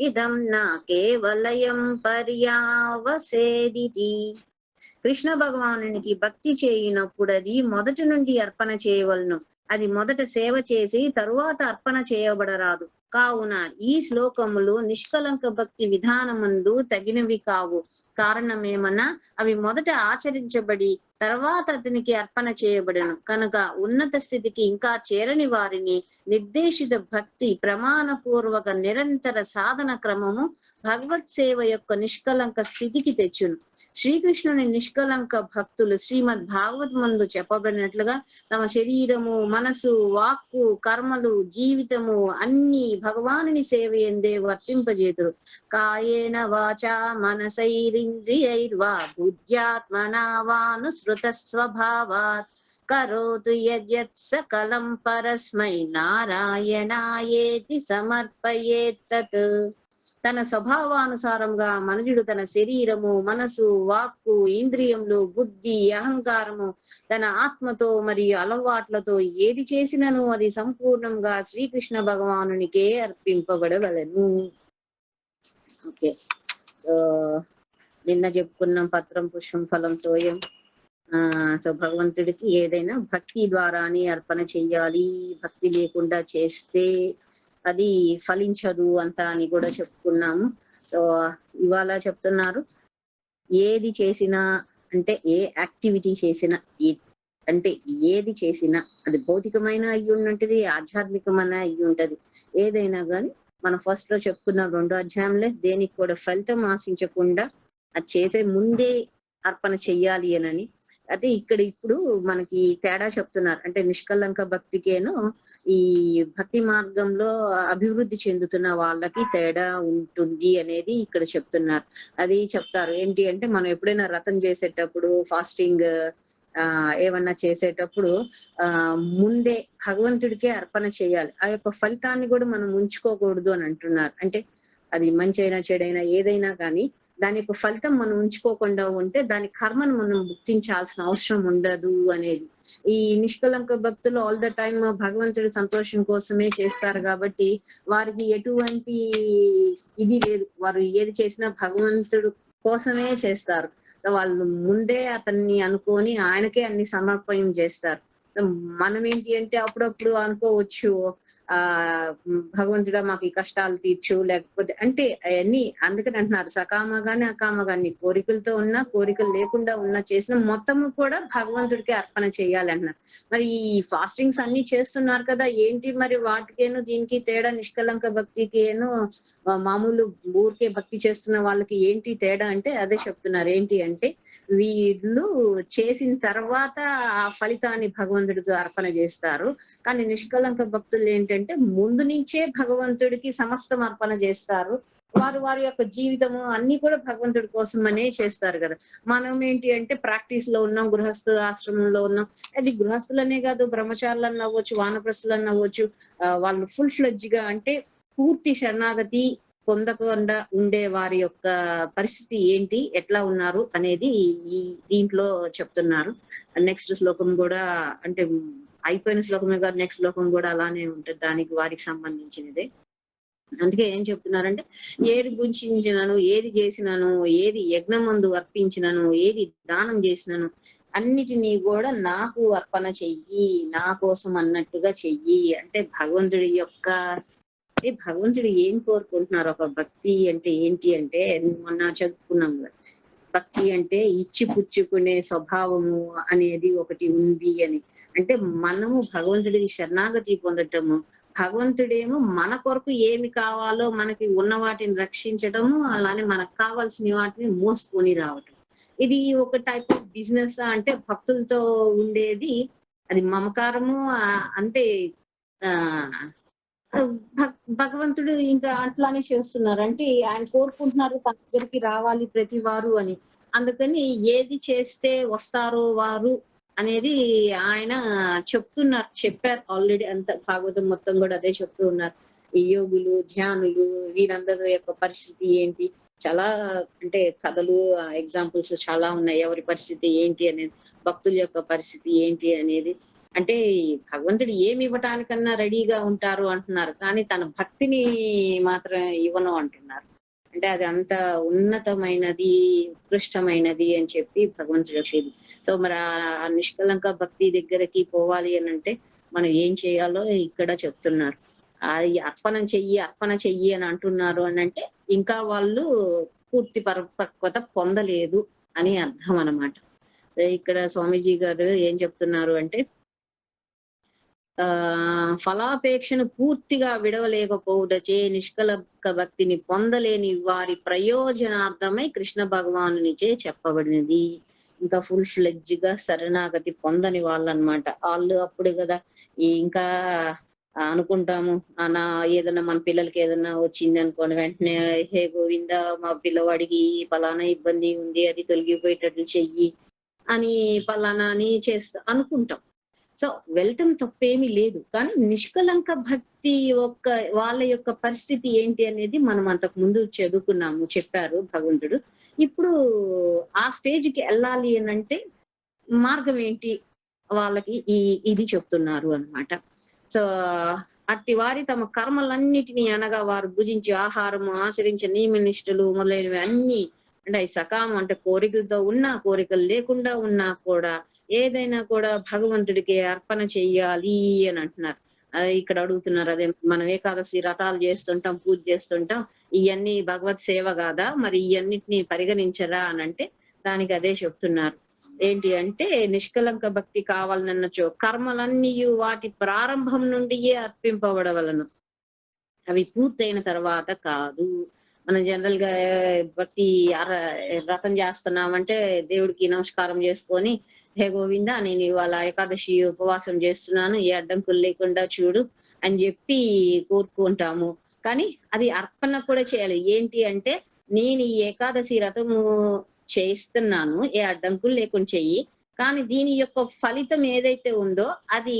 ఇదం నా కేవలయం పర్యావసేదితి. కృష్ణ భగవానునికి భక్తి చేయినప్పుడు అది మొదటి నుండి అర్పణ చేయవలను. అది మొదట సేవ చేసి తరువాత అర్పణ చేయబడరాదు. కావున ఈ శ్లోకములు నిష్కలంక భక్తి విధానమందు తగినవి కావు. కారణమేమన్నా అవి మొదట ఆచరించబడి తర్వాత అతనికి అర్పణ చేయబడను కనుక ఉన్నత స్థితికి ఇంకా చేరని వారిని నిర్దేశిత భక్తి ప్రమాణపూర్వక నిరంతర సాధన క్రమము భగవత్ సేవ యొక్క నిష్కలంక స్థితికి తెచ్చును. శ్రీకృష్ణుని నిష్కలంక భక్తులు శ్రీమద్ భాగవత్ మందు చెప్పబడినట్లుగా తమ శరీరము, మనసు, వాక్కు, కర్మలు, జీవితము అన్ని భగవానుని సేవ ఎందే వర్తింపజేతురు. కాయేన వాచా మనసైరింద్రియైర్వా బుద్ధ్యాత్మనా వానుసృత స్వభావాత్ కరోతు యద్యత్ సకలం పరస్మై నారాయణాయేతి సమర్పయేత్తత్. తన స్వభావానుసారంగా మనుజుడు తన శరీరము, మనసు, వాక్కు, ఇంద్రియములు, బుద్ధి, అహంకారము తన ఆత్మతో మరియు అలవాట్లతో ఏది చేసినను అది సంపూర్ణంగా శ్రీకృష్ణ భగవానునికే అర్పింపబడవలెను. ఓకే, సో నిన్న చెప్పుకున్నాం పత్రం పుష్పం ఫలం తోయం. సో భగవంతుడికి ఏదైనా భక్తి ద్వారానే అర్పణ చెయ్యాలి. భక్తి లేకుండా చేస్తే అది ఫలించదు అంత అని కూడా చెప్పుకున్నాము. సో ఇవాళ చెప్తున్నారు ఏది చేసినా అంటే ఏ యాక్టివిటీ చేసినా అంటే ఏది చేసినా అది భౌతికమైన అయ్యి ఉంటది, ఆధ్యాత్మికమైన అయ్యి ఉంటది. ఏదైనా కానీ మనం ఫస్ట్ లో చెప్పుకున్న 2 అధ్యాయంలో దేనికి కూడా ఫలితం ఆశించకుండా అది చేసే ముందే అర్పణ చెయ్యాలి అని. అదే ఇక్కడ ఇప్పుడు మనకి తేడా చెప్తున్నారు. అంటే నిష్కలంక భక్తికేను ఈ భక్తి మార్గంలో అభివృద్ధి చెందుతున్న వాళ్ళకి తేడా ఉంటుంది అనేది ఇక్కడ చెప్తున్నారు. అది చెప్తారు ఏంటి అంటే మనం ఎప్పుడైనా వ్రతం చేసేటప్పుడు, ఫాస్టింగ్ ఏమన్నా చేసేటప్పుడు ముందే భగవంతుడికే అర్పణ చేయాలి. ఆ యొక్క ఫలితాన్ని కూడా మనం ఉంచుకోకూడదు అని అంటున్నారు. అంటే అది మంచి అయినా చెడైనా ఏదైనా కానీ దాని యొక్క ఫలితం మనం ఉంచుకోకుండా ఉంటే దాని కర్మను మనం గుర్తించాల్సిన అవసరం ఉండదు అనేది. ఈ నిష్కలంక భక్తులు ఆల్ ద టైమ్ భగవంతుడి సంతోషం కోసమే చేస్తారు కాబట్టి వారికి ఎటువంటి ఇది లేదు. వారు ఏది చేసినా భగవంతుడు కోసమే చేస్తారు. సో వాళ్ళు ముందే అతన్ని అనుకొని ఆయనకే అన్ని సమర్పణం చేస్తారు. మనం ఏంటి అంటే అప్పుడప్పుడు అనుకోవచ్చు భగవంతుడా మాకు ఈ కష్టాలు తీర్చు, లేకపోతే అంటే అవన్నీ అందుకని అంటున్నారు సకామగానే అకామగాని కోరికలతో ఉన్నా కోరికలు లేకుండా ఉన్నా చేసిన మొత్తము కూడా భగవంతుడికి అర్పణ చేయాలి అంటున్నారు. మరి ఈ ఫాస్టింగ్స్ అన్ని చేస్తున్నారు కదా, ఏంటి మరి వాటికేను దీనికి తేడా? నిష్కలంక భక్తికేను మామూలు ఊరికే భక్తి చేస్తున్న వాళ్ళకి ఏంటి తేడా అంటే అదే చెప్తున్నారు. ఏంటి అంటే వీళ్ళు చేసిన తర్వాత ఆ ఫలితాన్ని భగవంతుడికి అర్పణ చేస్తారు. కానీ నిష్కలంక భక్తులు ఏంటంటే ముందు నుంచే భగవంతుడికి సమస్తం అర్పణ చేస్తారు. వారు వారి యొక్క జీవితము అన్ని కూడా భగవంతుడి కోసమనే చేస్తారు కదా. మనం ఏంటి అంటే ప్రాక్టీస్ లో ఉన్నాం, గృహస్థ ఆశ్రమంలో ఉన్నాం. అది గృహస్థులనే కాదు, బ్రహ్మచారులను అవ్వచ్చు, వానప్రస్థులను అవ్వచ్చు. వాళ్ళు ఫుల్ ఫ్లెడ్జ్ గా అంటే పూర్తి శరణాగతి పొందకుండా ఉండే వారి యొక్క పరిస్థితి ఏంటి, ఎట్లా ఉన్నారు అనేది ఈ దీంట్లో చెప్తున్నారు. నెక్స్ట్ శ్లోకం కూడా అంటే అయిపోయిన శ్లోకమే కాదు, నెక్స్ట్ శ్లోకం కూడా అలానే ఉంటుంది, దానికి వారికి సంబంధించినదే. అందుకే ఏం చెప్తున్నారంటే ఏది భుంచినను, ఏది చేసినాను, ఏది యజ్ఞం ముందు అర్పించినను, ఏది దానం చేసినాను అన్నిటినీ కూడా నాకు అర్పణ చెయ్యి, నా కోసం అన్నట్టుగా చెయ్యి. అంటే భగవంతుడి యొక్క భగవంతుడు ఏం కోరుకుంటున్నారు? ఒక భక్తి అంటే ఏంటి అంటే మొన్న చెప్పుకున్నాం కదా, భక్తి అంటే ఇచ్చి పుచ్చుకునే స్వభావము అనేది ఒకటి ఉంది అని. అంటే మనము భగవంతుడికి శరణాగతి పొందటము, భగవంతుడేమో మన కొరకు ఏమి కావాలో మనకి ఉన్న వాటిని రక్షించటము, అలానే మనకు కావాల్సిన వాటిని మోసుకొని రావటం. ఇది ఒక టైప్ ఆఫ్ బిజినెస్. అంటే భక్తులతో ఉండేది అది మమకారము. అంటే ఆ భగవంతుడు ఇంకా అట్లానే చేస్తున్నారు. అంటే ఆయన కోరుకుంటున్నారు తన దగ్గరికి రావాలి ప్రతి వారు అని. అందుకని ఏది చేస్తే వస్తారో వారు అనేది ఆయన చెప్పారు ఆల్రెడీ. అంత భాగవతం మొత్తం కూడా అదే చెప్తూ ఉన్నారు. ఈ యోగులు, ధ్యానులు వీరందరి యొక్క పరిస్థితి ఏంటి, చాలా అంటే కథలు, ఎగ్జాంపుల్స్ చాలా ఉన్నాయి. ఎవరి పరిస్థితి ఏంటి అనేది, భక్తుల యొక్క పరిస్థితి ఏంటి అనేది. అంటే భగవంతుడు ఏమి ఇవ్వటానికన్నా రెడీగా ఉంటారు అంటున్నారు. కానీ తన భక్తిని మాత్రం ఇవ్వను అంటున్నారు. అంటే అది అంత ఉన్నతమైనది, ఉత్కృష్టమైనది అని చెప్పి భగవంతుడికి. సో మరి ఆ నిష్కలంక భక్తి దగ్గరకి పోవాలి అనంటే మనం ఏం చేయాలో ఇక్కడ చెప్తున్నారు. అర్పణ చెయ్యి అని అంటున్నారు అనంటే ఇంకా వాళ్ళు పూర్తి పరిపక్వత పొందలేదు అని అర్థం అన్నమాట. ఇక్కడ స్వామీజీ గారు ఏం చెప్తున్నారు అంటే ఫలాపేక్షను పూర్తిగా విడవలేకపోవుటచే నిష్కలంక భక్తిని పొందలేని వారి ప్రయోజనార్థమై కృష్ణ భగవానునిచే చెప్పబడినది. ఇంకా ఫుల్ ఫ్లెడ్జ్ గా శరణాగతి పొందని వాళ్ళన్నమాట. వాళ్ళు అప్పుడు కదా ఇంకా అనుకుంటాము నా ఏదైనా మన పిల్లలకి ఏదైనా వచ్చింది అనుకోని వెంటనే హే గోవింద మా పిల్లవాడికి పలానా ఇబ్బంది ఉంది అది తొలగిపోయేటట్లు చెయ్యి అని పలానా అని అనుకుంటాం. సో వెళ్ళటం తప్పేమీ లేదు. కానీ నిష్కలంక భక్తి వాళ్ళ యొక్క పరిస్థితి ఏంటి అనేది మనం అంతకు ముందు చదువుకున్నాము, చెప్పారు భగవంతుడు. ఇప్పుడు ఆ స్టేజ్‌కి ఎళ్ళాలి అనంటే మార్గం ఏంటి వాళ్ళకి ఇది చెప్తున్నారు అన్నమాట. సో అట్టి వారి తమ కర్మలన్నిటిని అనగా వారు భుజించే ఆహారము, ఆచరించే నియమ నిష్టలు మొదలైనవి అన్ని అంటే అవి సకామం అంటే కోరికలతో ఉన్నా, కోరికలు లేకుండా ఉన్నా కూడా ఏదైనా కూడా భగవంతుడికి అర్పణ చెయ్యాలి అని అంటున్నారు. ఇక్కడ అడుగుతున్నారు అదే మనం ఏకాదశి వ్రతాలు చేస్తుంటాం, పూజ చేస్తుంటాం. ఇయన్నీ భగవత్ సేవ కాదా? మరి ఇయన్నిటిని పరిగణించరా అనంటే దానికి అదే చెప్తున్నారు. ఏంటి అంటే నిష్కలంక భక్తి కావాలన్నచో కర్మలన్నీ వాటి ప్రారంభం నుండియే అర్పింపబడవలను. అవి పూర్తయిన తర్వాత కాదు. మనం జనరల్ గా భక్తి వ్రతం చేస్తున్నామంటే దేవుడికి నమస్కారం చేసుకొని హే గోవింద నేను ఇవాళ ఏకాదశి ఉపవాసం చేస్తున్నాను ఏ అడ్డంకులు లేకుండా చూడు అని చెప్పి కోరుకుంటాము. కానీ అది అర్పణ కూడా చేయాలి. ఏంటి అంటే నేను ఈ ఏకాదశి వ్రతము చేస్తున్నాను ఏ అడ్డంకులు లేకుండా చెయ్యి. కానీ దీని యొక్క ఫలితం ఏదైతే ఉందో అది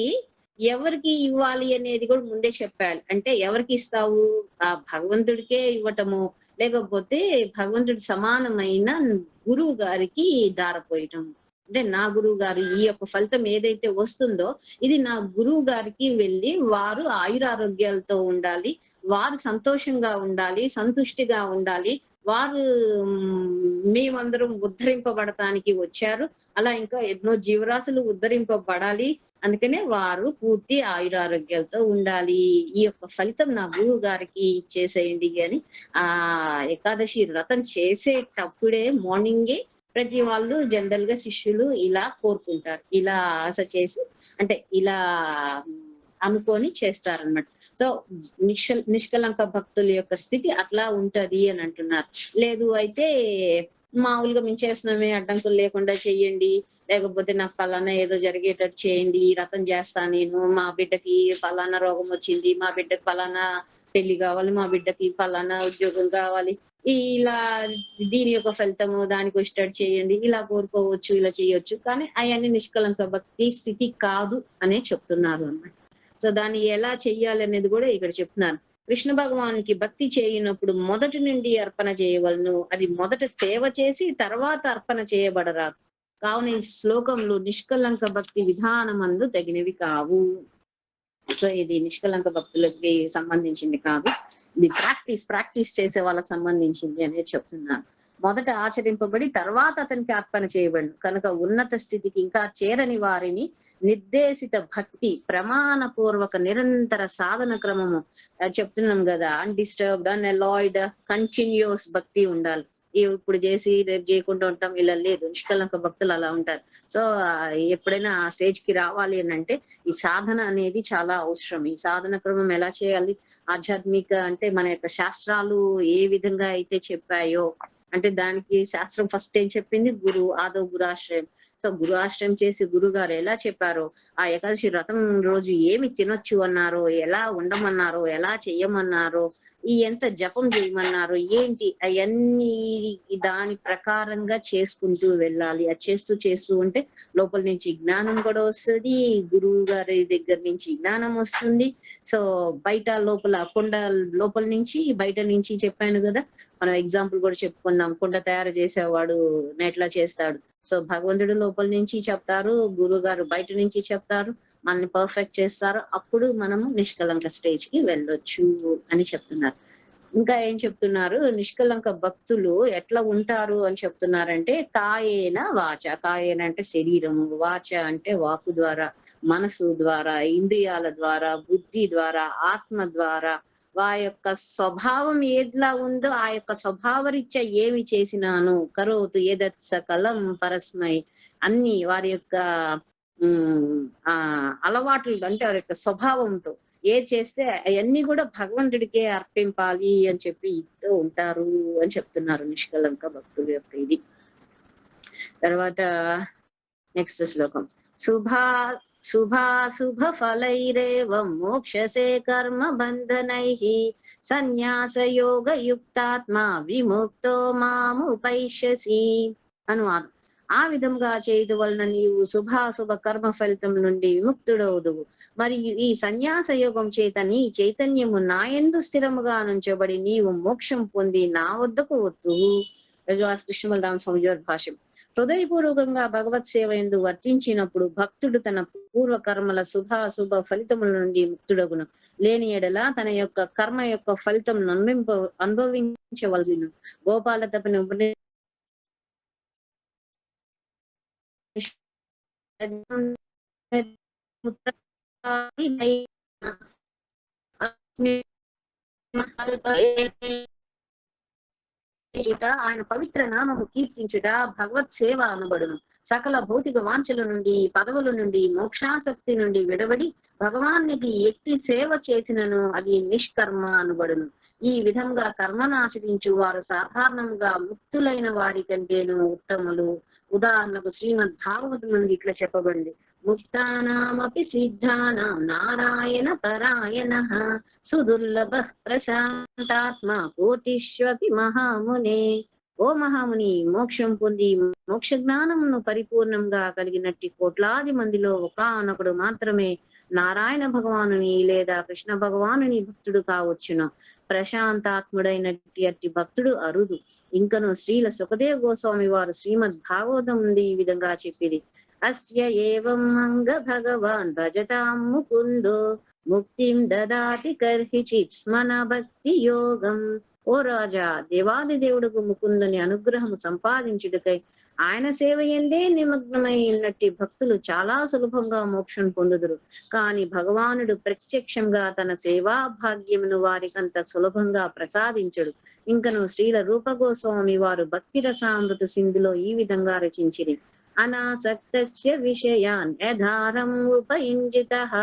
ఎవరికి ఇవ్వాలి అనేది కూడా ముందే చెప్పాలి. అంటే ఎవరికి ఇస్తావు? ఆ భగవంతుడికే ఇవ్వటము, లేకపోతే భగవంతుడి సమానమైన గురువు గారికి ధారపోయటం. అంటే నా గురువు గారు ఈ యొక్క ఫలితం ఏదైతే వస్తుందో ఇది నా గురువు గారికి వెళ్ళి వారు ఆయురారోగ్యాలతో ఉండాలి, వారు సంతోషంగా ఉండాలి, సంతుష్టిగా ఉండాలి. వారు మేమందరం ఉద్ధరింపబడటానికి వచ్చారు. అలా ఇంకా ఎన్నో జీవరాశులు ఉద్ధరింపబడాలి. అందుకనే వారు పూర్తి ఆయురారోగ్యాలతో ఉండాలి. ఈ యొక్క ఫలితం నా గురువు గారికి ఇచ్చేసేయండి అని ఆ ఏకాదశి వ్రతం చేసేటప్పుడే మార్నింగే ప్రతి వాళ్ళు జనరల్ గా శిష్యులు ఇలా కోరుకుంటారు. ఇలా ఆశ చేసి అంటే ఇలా అనుకొని చేస్తారన్నమాట. సో నిష్కలంక భక్తుల యొక్క స్థితి అట్లా ఉంటది అని అంటున్నారు. లేదు అయితే మామూలుగా మేము చేస్తున్నామే అడ్డంకులు లేకుండా చెయ్యండి, లేకపోతే నాకు పలానా ఏదో జరిగేటట్టు చేయండి, ఈ రథం చేస్తా నేను, మా బిడ్డకి పలానా రోగం వచ్చింది, మా బిడ్డకి పలానా పెళ్లి కావాలి, మా బిడ్డకి పలానా ఉద్యోగం కావాలి, ఇలా దీని యొక్క ఫలితము దానికి వచ్చేటట్టు చేయండి, ఇలా కోరుకోవచ్చు, ఇలా చేయొచ్చు. కానీ అవన్నీ నిష్కలంక భక్తి స్థితి కాదు అనే చెప్తున్నారు అన్నమాట. సో దాన్ని ఎలా చెయ్యాలి అనేది కూడా ఇక్కడ చెప్తున్నారు. కృష్ణ భగవానికి భక్తి చేయనప్పుడు మొదటి నుండి అర్పణ చేయవలను. అది మొదట సేవ చేసి తర్వాత అర్పణ చేయబడరాదు. కావున ఈ శ్లోకంలో నిష్కలంక భక్తి విధానమందు తగినవి కావు. సో ఇది నిష్కలంక భక్తులకి సంబంధించింది కాదు. ఇది ప్రాక్టీస్ చేసే వాళ్ళకి సంబంధించింది అనేది చెప్తున్నాను. మొదట ఆచరింపబడి తర్వాత అతనికి అర్పణ చేయబడి కనుక ఉన్నత స్థితికి ఇంకా చేరని వారిని నిర్దేశిత భక్తి ప్రమాణపూర్వక నిరంతర సాధన క్రమము చెప్తున్నాం కదా. అన్డిస్టర్బ్డ్, అన్అలాయిడ్, కంటిన్యూస్ భక్తి ఉండాలి. ఇప్పుడు చేసి రేపు చేయకుండా ఉంటాం ఇలా లేదు. నిష్కలంక భక్తులు అలా ఉంటారు. సో ఎప్పుడైనా ఆ స్టేజ్ కి రావాలి అని అంటే ఈ సాధన అనేది చాలా అవసరం. ఈ సాధన క్రమం ఎలా చేయాలి? ఆధ్యాత్మిక అంటే మన యొక్క శాస్త్రాలు ఏ విధంగా అయితే చెప్పాయో అంటే దానికి శాస్త్రం ఫస్ట్ ఏం చెప్పింది? ఆదౌ గురాశ్రయం. సో గురు ఆశ్రయం చేసి గురువు గారు ఎలా చెప్పారో, ఆ ఏకాదశి వ్రతం రోజు ఏమి తినొచ్చు అన్నారో, ఎలా ఉండమన్నారో, ఎలా చెయ్యమన్నారో, ఎంత జపం చేయమన్నారు, ఏంటి అవన్నీ దాని ప్రకారంగా చేసుకుంటూ వెళ్ళాలి. అది చేస్తూ ఉంటే లోపల నుంచి జ్ఞానం కూడా వస్తుంది, గురువు గారి దగ్గర నుంచి జ్ఞానం వస్తుంది. సో బయట కుండ లోపల నుంచి బయట నుంచి చెప్పాను కదా, మనం ఎగ్జాంపుల్ కూడా చెప్పుకున్నాం. కుండ తయారు చేసేవాడు ఎట్లా చేస్తాడు. సో భగవంతుడు లోపల నుంచి చెప్తారు, గురువు గారు బయట నుంచి చెప్తారు. మనల్ని పర్ఫెక్ట్ చేస్తారో అప్పుడు మనము నిష్కలంక స్టేజ్ కి వెళ్ళొచ్చు అని చెప్తున్నారు. ఇంకా ఏం చెప్తున్నారు, నిష్కలంక భక్తులు ఎట్లా ఉంటారు అని చెప్తున్నారంటే, కాయేన వాచ, కాయేన అంటే శరీరము, వాచ అంటే వాకు ద్వారా, మనసు ద్వారా, ఇంద్రియాల ద్వారా, బుద్ధి ద్వారా, ఆత్మ ద్వారా, యొక్క స్వభావం ఏదిలా ఉందో ఆ యొక్క స్వభావరీత్యా ఏమి చేసినాను, కరోతు ఏదత్ సకలం పరస్మై, అన్ని వారి యొక్క ఆ అలవాట్లు అంటే వారి యొక్క స్వభావంతో ఏది చేస్తే అవన్నీ కూడా భగవంతుడికే అర్పింపాలి అని చెప్పి ఇస్తూ ఉంటారు అని చెప్తున్నారు నిష్కలంక భక్తుల యొక్క ఇది. తర్వాత నెక్స్ట్ శ్లోకం, శుభాశుభ ఫలైరేవం మోక్షసే కర్మ బంధనైః సన్యాస యోగ యుక్తాత్మా విముక్తో మాముపైష్యసి. అనువాదం, ఆ విధంగా చేయదు వలన నీవు శుభాశుభ కర్మ ఫలితం నుండి విముక్తుడవుదువు. మరియు ఈ సన్యాస యోగం చేత నీ చైతన్యము నాయందు స్థిరముగా నుంచబడి నీవు మోక్షం పొంది నా వద్దకు వద్దువు. కృష్ణ బలరామ స్వామి భాష్యం. హృదయపూర్వకంగా భగవత్ సేవ ఎందు వర్తించినప్పుడు భక్తుడు తన పూర్వ కర్మల శుభాశుభ ఫలితముల నుండి ముక్తుడగును. లేని ఎడల తన యొక్క కర్మ యొక్క ఫలితం అనుభవించవలసిన. గోపాల తపని ఆయన పవిత్ర నామము కీర్తించుట భగవత్ సేవ అనబడును. సకల భౌతిక వాంఛల నుండి, పదవుల నుండి, మోక్షాసక్తి నుండి విడబడి భగవానికి ఎట్టి సేవ చేసినను అది నిష్కర్మ అనబడును. ఈ విధంగా కర్మను ఆచరించు వారు సాధారణంగా ముక్తులైన వారి కంటేను ఉత్తములు. ఉదాహరణకు శ్రీమద్ భాగవతం నుండి ఇట్లా చెప్పబడింది, ముక్తానామపి సిద్ధానాం నారాయణ పరాయణ సుదుర్లభ ప్రశాంతాత్మ కోటిష్వపి మహామునే. ఓ మహాముని, మోక్షం పొంది మోక్ష జ్ఞానమును పరిపూర్ణంగా కలిగినట్టి కోట్లాది మందిలో ఒకానొకడు మాత్రమే నారాయణ భగవానుని లేదా కృష్ణ భగవానుని భక్తుడు కావచ్చును. ప్రశాంతాత్ముడైనట్టి అట్టి భక్తుడు అరుదు. ఇంకను శ్రీల సుఖదేవ గోస్వామి వారు శ్రీమద్ భాగవతం నుండి ఈ విధంగా చెప్పిది, అస్య ఏవం అంగ భగవాన్ భజతాం ముకుందో ముక్తిం దదాతి కర్హిచిత్ స్మన భక్తి యోగం. ఓ రాజా, దేవాది దేవుడుకు ముకుందుని అనుగ్రహము సంపాదించుటకై ఆయన సేవ ఎందే నిమగ్నమై ఉన్నట్టి భక్తులు చాలా సులభంగా మోక్షం పొందుదురు. కాని భగవానుడు ప్రత్యక్షంగా తన సేవా భాగ్యమును వారికంత సులభంగా ప్రసాదించడు. ఇంకను శ్రీల రూప గోస్వామి వారు భక్తి రసామృత సింధులో ఈ విధంగా రచించిరి, అనాసక్తస్య విషయాన్ యధారం ఉపయుంజితః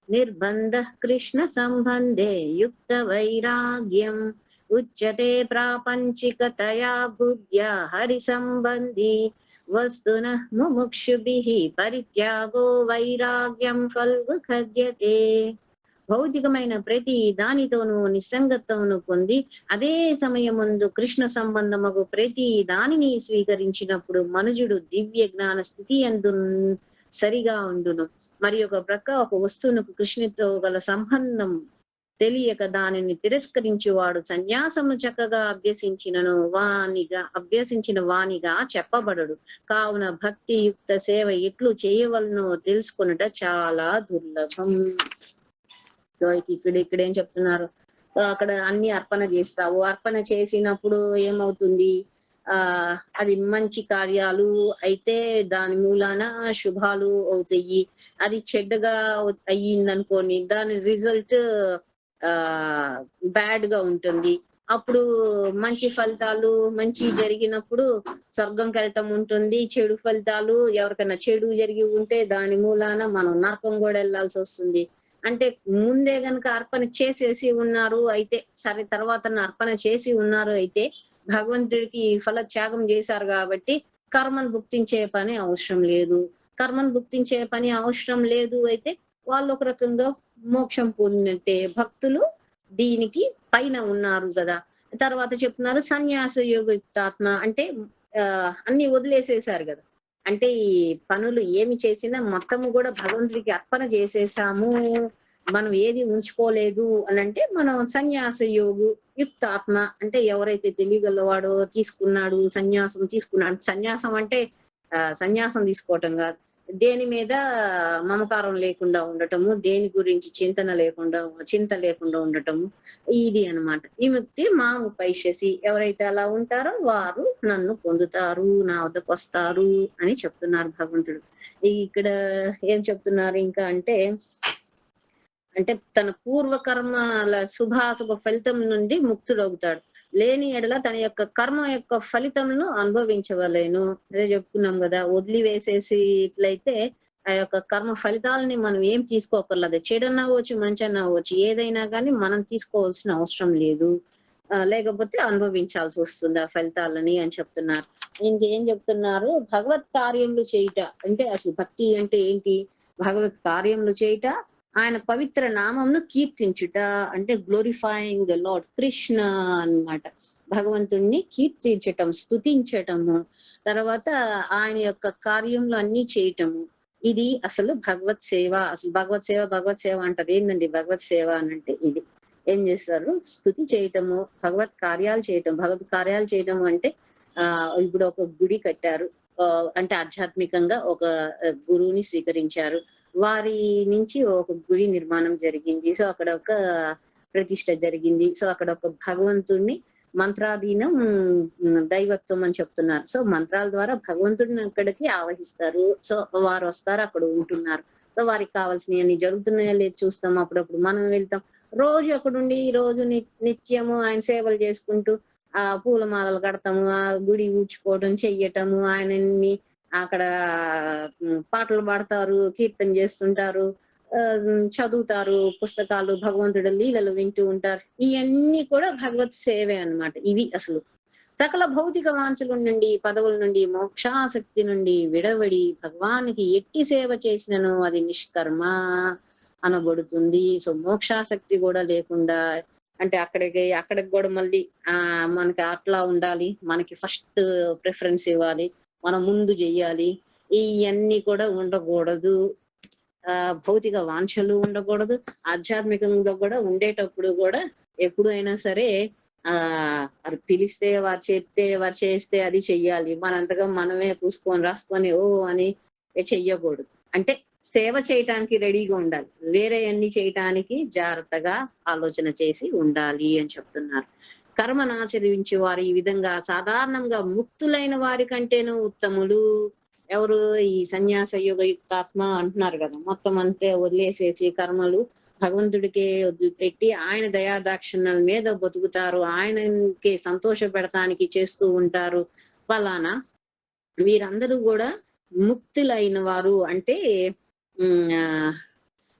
నిర్బంధ కృష్ణ సంబంధే యుక్త వైరాగ్యం ఉచ్యతే ప్రాపంచికతయా బుద్ధ్యా హరి సంబంధి వస్తునః ముముక్షుభిః పరిత్యాగో వైరాగ్యం ఫల్గు ఖద్యతే. భౌతికమైన ప్రతి దానితోనూ నిస్సంగత్వమును పొంది అదే సమయముందు కృష్ణ సంబంధముకు ప్రతి దానిని స్వీకరించినప్పుడు మనుజుడు దివ్య జ్ఞాన స్థితి యందు సరిగా ఉండును. మరి ఒక ప్రక్క ఒక వస్తువునకు కృష్ణుతో గల సంబంధం తెలియక దానిని తిరస్కరించేవాడు సన్యాసమును చక్కగా అభ్యసించిన వానిగా చెప్పబడడు. కావున భక్తి యుక్త సేవ ఎట్లు చేయవలనో తెలుసుకొనుట చాలా దుర్లభం. ఇక్కడ ఏం చెప్తున్నారు, అక్కడ అన్ని అర్పణ చేస్తావు, అర్పణ చేసినప్పుడు ఏమవుతుంది, అది మంచి కార్యాలు అయితే దాని మూలాన శుభాలు అవుతాయి. అది చెడ్డగా అయ్యిందనుకోని దాని రిజల్ట్ బ్యాడ్ గా ఉంటుంది. అప్పుడు మంచి ఫలితాలు మంచి జరిగినప్పుడు స్వర్గంకి వెళ్ళటం ఉంటుంది. చెడు ఫలితాలు ఎవరికైనా చెడు జరిగి ఉంటే దాని మూలాన మనం నరకం కూడా వెళ్ళాల్సి వస్తుంది. అంటే ముందే గనక అర్పణ చేసేసి ఉన్నారు అయితే సరే, తర్వాత అర్పణ చేసి ఉన్నారు అయితే భగవంతుడికి ఫల త్యాగం చేశారు కాబట్టి కర్మను భుక్తించే పని అవసరం లేదు. కర్మను భుక్తించే పని అవసరం లేదు అయితే వాళ్ళు ఒక రకంగా మోక్షం పొందినట్టే. భక్తులు దీనికి పైన ఉన్నారు కదా. తర్వాత చెప్తున్నారు సన్యాస యోగయుక్తాత్మ అంటే అన్ని వదిలేసేసారు కదా. అంటే ఈ పనులు ఏమి చేసినా మొత్తము కూడా భగవంతుడికి అర్పణ చేసేసాము, మనం ఏది ఉంచుకోలేదు అని అంటే మనం సన్యాస యోగు యుక్తాత్మ అంటే ఎవరైతే తెలియగలవాడో తీసుకున్నాడు, సన్యాసం తీసుకున్నాడు. సన్యాసం అంటే సన్యాసం తీసుకోవటం కాదు, దేని మీద మమకారం లేకుండా ఉండటము, దేని గురించి చింత లేకుండా ఉండటము. ఇది అన్నమాట. విముక్తి మాము పైశ్యసి. ఎవరైతే అలా ఉంటారో వారు నన్ను పొందుతారు, నా వద్దకొస్తారు అని చెప్తున్నారు భగవంతుడు. ఇక్కడ ఏం చెప్తున్నారు ఇంకా అంటే, తన పూర్వ కర్మల శుభాశుభ ఫలితం నుండి ముక్తుడవుతాడు. లేని ఎడల తన యొక్క కర్మ యొక్క ఫలితంను అనుభవించవలేను. అదే చెప్పుకున్నాం కదా, వదిలివేసేసి ఇట్లయితే ఆ యొక్క కర్మ ఫలితాలని మనం ఏం తీసుకోకర్లేదు. చెడన్నా అవ్వచ్చు, మంచి అన్నా అవ్వచ్చు, ఏదైనా కానీ మనం తీసుకోవాల్సిన అవసరం లేదు. లేకపోతే అనుభవించాల్సి వస్తుంది ఆ ఫలితాలని అని చెప్తున్నారు. ఇంకేం చెప్తున్నారు, భగవత్ కార్యములు చేయుట అంటే, అసలు భక్తి అంటే ఏంటి? భగవత్ కార్యములు చేయుట, ఆయన పవిత్ర నామంను కీర్తించుట అంటే గ్లోరిఫైయింగ్ ద లార్డ్ కృష్ణ అన్నమాట. భగవంతుణ్ణి కీర్తించటం, స్తుతించటము, తర్వాత ఆయన యొక్క కార్యములు అన్ని చేయటము. ఇది అసలు భగవత్ సేవ. అసలు భగవత్ సేవ అంటారు. ఏందండి భగవత్ సేవ అనంటే ఇది. ఏం చేస్తారు? స్తుతి చేయటము, భగవత్ కార్యాలు చేయటం అంటే ఇప్పుడు ఒక గుడి కట్టారు. అంటే ఆధ్యాత్మికంగా ఒక గురువుని స్వీకరించారు. వారి నుంచి ఒక గుడి నిర్మాణం జరిగింది. సో అక్కడ ఒక ప్రతిష్ట జరిగింది. సో అక్కడ ఒక భగవంతుణ్ణి మంత్రాధీనం దైవత్వం అని చెప్తున్నారు. సో మంత్రాల ద్వారా భగవంతుడిని అక్కడికి ఆవహిస్తారు. సో వారు వస్తారు, అక్కడ ఉంటున్నారు. సో వారికి కావాల్సినవి జరుగుతున్నాయో లేదు చూస్తాం. అప్పుడప్పుడు మనం వెళ్తాం, రోజు అక్కడుండి రోజు నిత్యము ఆయన సేవలు చేసుకుంటూ పూలమాలలు కడతాము, ఆ గుడి ఊడ్చుకోవడం చెయ్యటము, ఆయనని అక్కడ పాటలు పాడతారు, కీర్తన చేస్తుంటారు, చదువుతారు పుస్తకాలు, భగవంతుడి లీలలు వింటూ ఉంటారు. ఇవన్నీ కూడా భగవత్ సేవే అన్నమాట. ఇవి అసలు సకల భౌతిక వాంఛల నుండి, పదవుల నుండి, మోక్షాసక్తి నుండి విడవడి భగవానికి ఎట్టి సేవ చేసినను అది నిష్కర్మ అనబడుతుంది. సో మోక్షాసక్తి కూడా లేకుండా, అంటే అక్కడికి కూడా మళ్ళీ మనకి అట్లా ఉండాలి, మనకి ఫస్ట్ ప్రిఫరెన్స్ ఇవ్వాలి, మనం ముందు చెయ్యాలి, ఇవన్నీ కూడా ఉండకూడదు. భౌతిక వాంఛలు ఉండకూడదు. ఆధ్యాత్మికంగా కూడా ఉండేటప్పుడు కూడా ఎప్పుడు అయినా సరే అది పిలిస్తే వారు చెప్తే వారు చేస్తే అది చెయ్యాలి. మనంతగా మనమే పూసుకొని రాసుకొని ఓ అని చెయ్యకూడదు. అంటే సేవ చేయటానికి రెడీగా ఉండాలి, వేరే అన్ని చేయటానికి జాగ్రత్తగా ఆలోచన చేసి ఉండాలి అని చెప్తున్నారు. కర్మను ఆచరించి వారు ఈ విధంగా సాధారణంగా ముక్తులైన వారి కంటేనూ ఉత్తములు. ఎవరు? ఈ సన్యాస యోగ యుక్తాత్మ అంటున్నారు కదా, మొత్తం అంతే వదిలేసేసి కర్మలు భగవంతుడికే వదిలిపెట్టి ఆయన దయాదాక్షిణ్యాల మీద బతుకుతారు, ఆయనకి సంతోష పెడతానికి చేస్తూ ఉంటారు. ఫలానా వీరందరూ కూడా ముక్తులైన వారు అంటే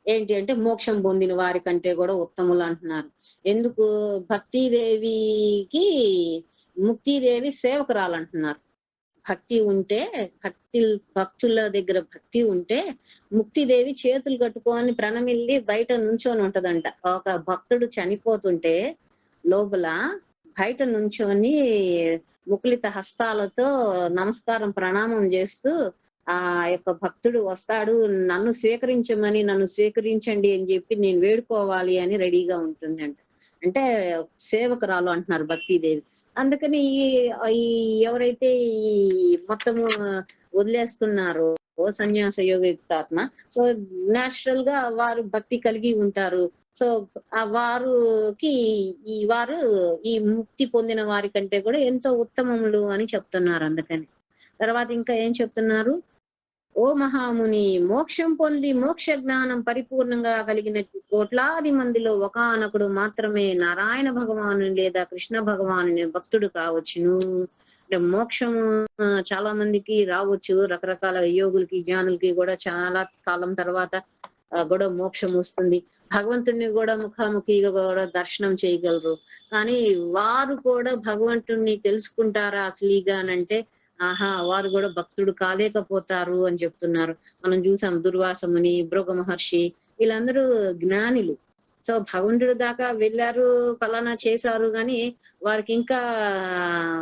ఏంటి అంటే మోక్షం పొందిన వారి కంటే కూడా ఉత్తములు అంటున్నారు. ఎందుకు? ముక్తిదేవి సేవకురాలంటున్నారు. భక్తుల దగ్గర భక్తి ఉంటే ముక్తిదేవి చేతులు కట్టుకొని ప్రణమిల్లి బయట నుంచొని ఉంటదంట. ఒక భక్తుడు చనిపోతుంటే లోపల బయట నుంచొని ముకులిత హస్తాలతో నమస్కారం ప్రణామం చేస్తూ ఆ యొక్క భక్తుడు వస్తాడు, నన్ను స్వీకరించండి అని చెప్పి నేను వేడుకోవాలి అని రెడీగా ఉంటుంది అంట. అంటే సేవకురాలు అంటున్నారు భక్తిదేవి. అందుకని ఈ ఎవరైతే ఈ మొత్తము వదిలేస్తున్నారో సన్యాస యోగ యుక్తాత్మ, సో నేచురల్ గా వారు భక్తి కలిగి ఉంటారు. సో వారు ఈ ముక్తి పొందిన వారి కంటే కూడా ఎంతో ఉత్తమములు అని చెప్తున్నారు. అందుకని తర్వాత ఇంకా ఏం చెప్తున్నారు? ఓ మహాముని, మోక్షం పొంది మోక్ష జ్ఞానం పరిపూర్ణంగా కలిగిన కోట్లాది మందిలో ఒకానొకడు మాత్రమే నారాయణ భగవాను లేదా కృష్ణ భగవాను భక్తుడు కావచ్చును. అంటే మోక్షం చాలా మందికి రావచ్చు, రకరకాల యోగులకి జ్ఞానులకి కూడా చాలా కాలం తర్వాత కూడా మోక్షం వస్తుంది. భగవంతుడిని కూడా ముఖాముఖిగా కూడా దర్శనం చేయగలరు. కానీ వారు కూడా భగవంతుడిని తెలుసుకుంటారా అసలీగానంటే వారు కూడా భక్తుడు కాలేకపోతారు అని చెప్తున్నారు. మనం చూసాం దుర్వాసముని, భృగ మహర్షి, వీళ్ళందరూ జ్ఞానులు. సో భగవంతుడి దాకా వెళ్ళారు, ఫలానా చేశారు, కానీ వారికి ఇంకా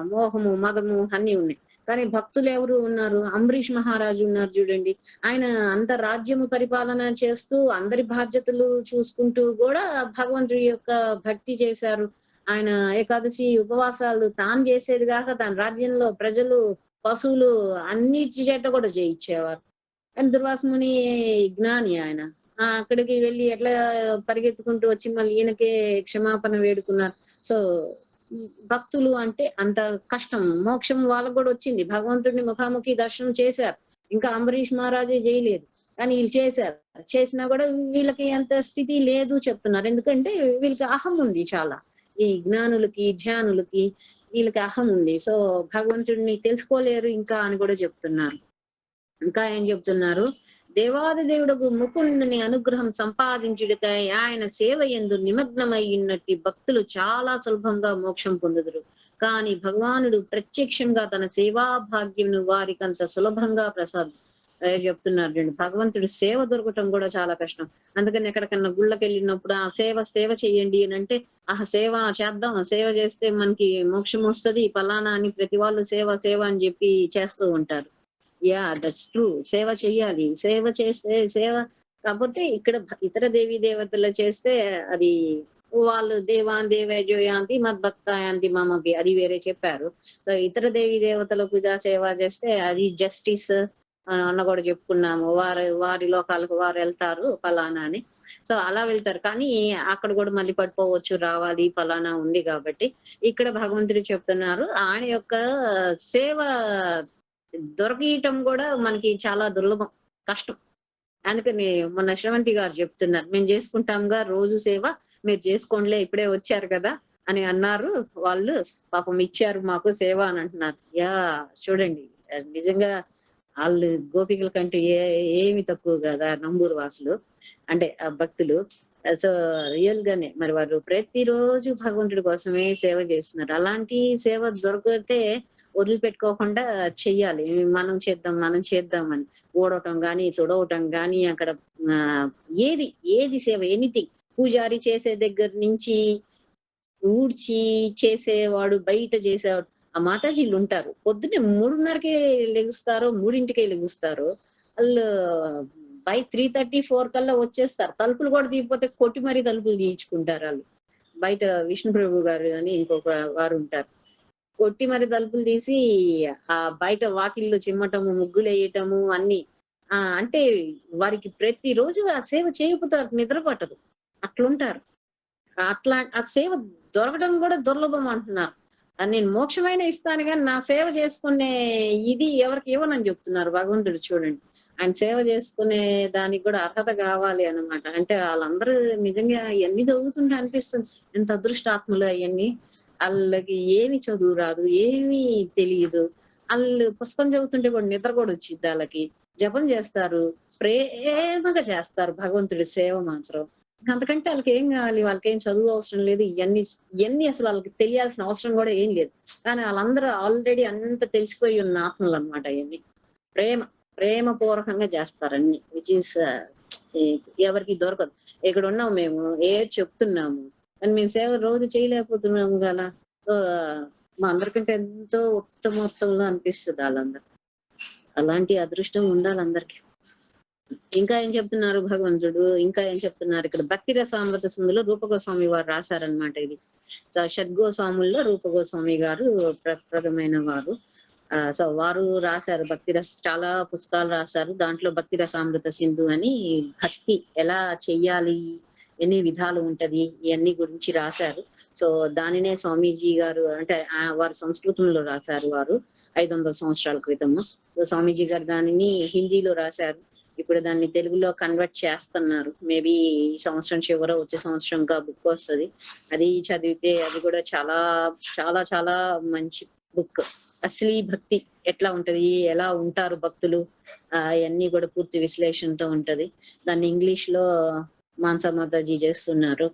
మోహము, మదము అన్ని ఉన్నాయి. కానీ భక్తులు ఎవరు ఉన్నారు? అంబరీష్ మహారాజు ఉన్నారు చూడండి. ఆయన అంత రాజ్యము పరిపాలన చేస్తూ అందరి బాధ్యతలు చూసుకుంటూ కూడా భగవంతుడి యొక్క భక్తి చేశారు. ఆయన ఏకాదశి ఉపవాసాలు తాను చేసేది కాక తన రాజ్యంలో ప్రజలు, పశువులు అన్నిటి చేత కూడా చేయించేవారు. అండ్ దుర్వాస ముని జ్ఞాని ఆయన. అక్కడికి వెళ్ళి ఎట్లా పరిగెత్తుకుంటూ వచ్చి మళ్ళీ ఈయనకే క్షమాపణ వేడుకున్నారు. సో ఈ భక్తులు అంటే అంత కష్టం. మోక్షం వాళ్ళకి కూడా వచ్చింది. భగవంతుడిని ముఖాముఖి దర్శనం చేశారు. ఇంకా అంబరీష్ మహారాజే చేయలేదు. కానీ వీళ్ళు చేశారు. చేసినా కూడా వీళ్ళకి అంత స్థితి లేదు చెప్తున్నారు. ఎందుకంటే వీళ్ళకి అహం ఉంది చాలా. ఈ జ్ఞానులకి, ధ్యానులకి వీళ్ళకి అహం ఉంది. సో భగవంతుడిని తెలుసుకోలేరు ఇంకా అని కూడా చెప్తున్నారు. ఇంకా ఏం చెప్తున్నారు? దేవాది దేవుడకు ముకుందుని అనుగ్రహం సంపాదించుడికై ఆయన సేవ యందు నిమగ్నమై ఉన్నట్టి భక్తులు చాలా సులభంగా మోక్షం పొందుదురు. కానీ భగవానుడు ప్రత్యక్షంగా తన సేవా భాగ్యంను వారికి అంత సులభంగా చెప్తున్నారు చూడండి. భగవంతుడి సేవ దొరకటం కూడా చాలా కష్టం. అందుకని ఎక్కడికన్నా గుళ్ళకి వెళ్ళినప్పుడు ఆ సేవ చేయండి అని అంటే సేవ చేద్దాం, సేవ చేస్తే మనకి మోక్షం వస్తది పలానా అని ప్రతి వాళ్ళు సేవ అని చెప్పి చేస్తూ ఉంటారు. That's true. సేవ చెయ్యాలి. సేవ చేస్తే కాకపోతే ఇక్కడ ఇతర దేవీ దేవతలు చేస్తే అది వాళ్ళు దేవాన్ దేవజోయాంతి మద్భక్తాయాంతి మమభి అది వేరే చెప్పారు. సో ఇతర దేవీ దేవతల పూజా సేవ చేస్తే అది జస్టిస్ అన్న కూడా చెప్పుకున్నాము. వారి లోకాలకు వారు వెళ్తారు ఫలానా అని. సో అలా వెళ్తారు. కానీ అక్కడ కూడా మళ్ళీ పడిపోవచ్చు, రావాలి ఫలానా ఉంది కాబట్టి ఇక్కడ భగవంతుడు చెప్తున్నారు ఆయన యొక్క సేవ దొరకటం కూడా మనకి చాలా దుర్లభం, కష్టం. అందుకని మొన్న శ్రవంతి గారు చెప్తున్నారు, మేము చేసుకుంటాంగా రోజు సేవ, మీరు చేసుకోండిలే ఇప్పుడే వచ్చారు కదా అని అన్నారు. వాళ్ళు పాపం ఇచ్చారు మాకు సేవ అని అంటున్నారు. చూడండి నిజంగా వాళ్ళు గోపికల కంటే ఏమి తక్కువ కదా నంబూరు వాసులు అంటే ఆ భక్తులు. సో రియల్ గానే మరి వారు ప్రతిరోజు భగవంతుడి కోసమే సేవ చేస్తున్నారు. అలాంటి సేవ దొరికితే వదిలిపెట్టుకోకుండా చెయ్యాలి. మనం చేద్దామని ఓడవటం గాని, తుడవటం గాని, అక్కడ ఏది సేవ ఎనీథింగ్. పూజారి చేసే దగ్గర నుంచి ఊడ్చి చేసేవాడు, బయట చేసేవాడు. ఆ మాతాజీలు ఉంటారు. పొద్దున్నే 3:30కే లెగుస్తారు, 3ంటికే లెగుస్తారు. వాళ్ళు బై 3:30, 4 కల్లా వచ్చేస్తారు. తలుపులు కూడా తీయకపోతే కొట్టి మరీ తలుపులు తీయించుకుంటారు వాళ్ళు. బయట విష్ణు ప్రభు గారు అని ఇంకొక వారు ఉంటారు. కొట్టి మరి తలుపులు తీసి బయట వాకిళ్ళు చిమ్మటము, ముగ్గులు వేయటము అన్ని. అంటే వారికి ప్రతిరోజు ఆ సేవ చేయకపోతే వారికి నిద్ర పట్టదు. అట్లుంటారు. అట్లా ఆ సేవ దొరకడం కూడా దుర్లభం అంటున్నారు. నేను మోక్షమైన ఇస్తాను కానీ నా సేవ చేసుకునే ఇది ఎవరికి ఇవ్వనని చెప్తున్నారు భగవంతుడు. చూడండి ఆయన సేవ చేసుకునే దానికి కూడా అర్హత కావాలి అన్నమాట. అంటే వాళ్ళందరూ నిజంగా ఇవన్నీ చదువుతుంటే అనిపిస్తుంది ఎంత అదృష్టాత్ములు అవన్నీ. వాళ్ళకి ఏమి చదువు రాదు, ఏమీ తెలియదు. వాళ్ళు పుస్తకం చదువుతుంటే కూడా నిద్ర కూడా వచ్చిద్ది వాళ్ళకి. జపం చేస్తారు, ప్రేమగా చేస్తారు భగవంతుడి సేవ మాత్రం. అంతకంటే వాళ్ళకి ఏం కావాలి? వాళ్ళకి ఏం చదువు అవసరం లేదు. ఇవన్నీ అసలు వాళ్ళకి తెలియాల్సిన అవసరం కూడా ఏం లేదు. కానీ వాళ్ళందరూ ఆల్రెడీ అంత తెలిసిపోయి ఉన్న ఆత్మలు అనమాట. అవన్నీ ప్రేమపూర్వకంగా చేస్తారు అన్ని. విచ్ ఇస్ ఎవరికి దొరకదు. ఇక్కడ ఉన్నాం మేము చెప్తున్నాము కానీ మేము సేవ రోజు చేయలేకపోతున్నాము కదా. సో మా అందరికంటే ఎంతో ఉత్తమోత్తంగా అనిపిస్తుంది వాళ్ళందరూ. అలాంటి అదృష్టం ఉండాలి అందరికి. ఇంకా ఏం చెప్తున్నారు భగవంతుడు? ఇంకా ఏం చెప్తున్నారు ఇక్కడ? భక్తి రసామృత సింధులో రూపగోస్వామి వారు రాశారనమాట ఇది. షడ్గోస్వాముల్లో రూపగోస్వామి గారు ప్రప్రథమైన వారు. సో వారు రాశారు చాలా పుస్తకాలు రాశారు. దాంట్లో భక్తి రసామృత సింధు అని భక్తి ఎలా చెయ్యాలి, ఎన్ని విధాలు ఉంటది, ఇవన్నీ గురించి రాశారు. సో దానినే స్వామీజీ గారు అంటే వారు సంస్కృతంలో రాశారు వారు 500 సంవత్సరాల క్రితము. సో స్వామీజీ గారు దానిని హిందీలో రాశారు. ఇప్పుడు దాన్ని తెలుగులో కన్వర్ట్ చేస్తున్నారు. మేబీ ఈ సంవత్సరం చివర వచ్చే సంవత్సరంగా బుక్ వస్తుంది. అది చదివితే అది కూడా చాలా చాలా చాలా మంచి బుక్. అసలీ భక్తి ఎట్లా ఉంటది, ఎలా ఉంటారు భక్తులు, అవన్నీ కూడా పూర్తి విశ్లేషణతో ఉంటది. దాన్ని ఇంగ్లీష్ లో మాన్సా మాతాజీ చేస్తున్నారు.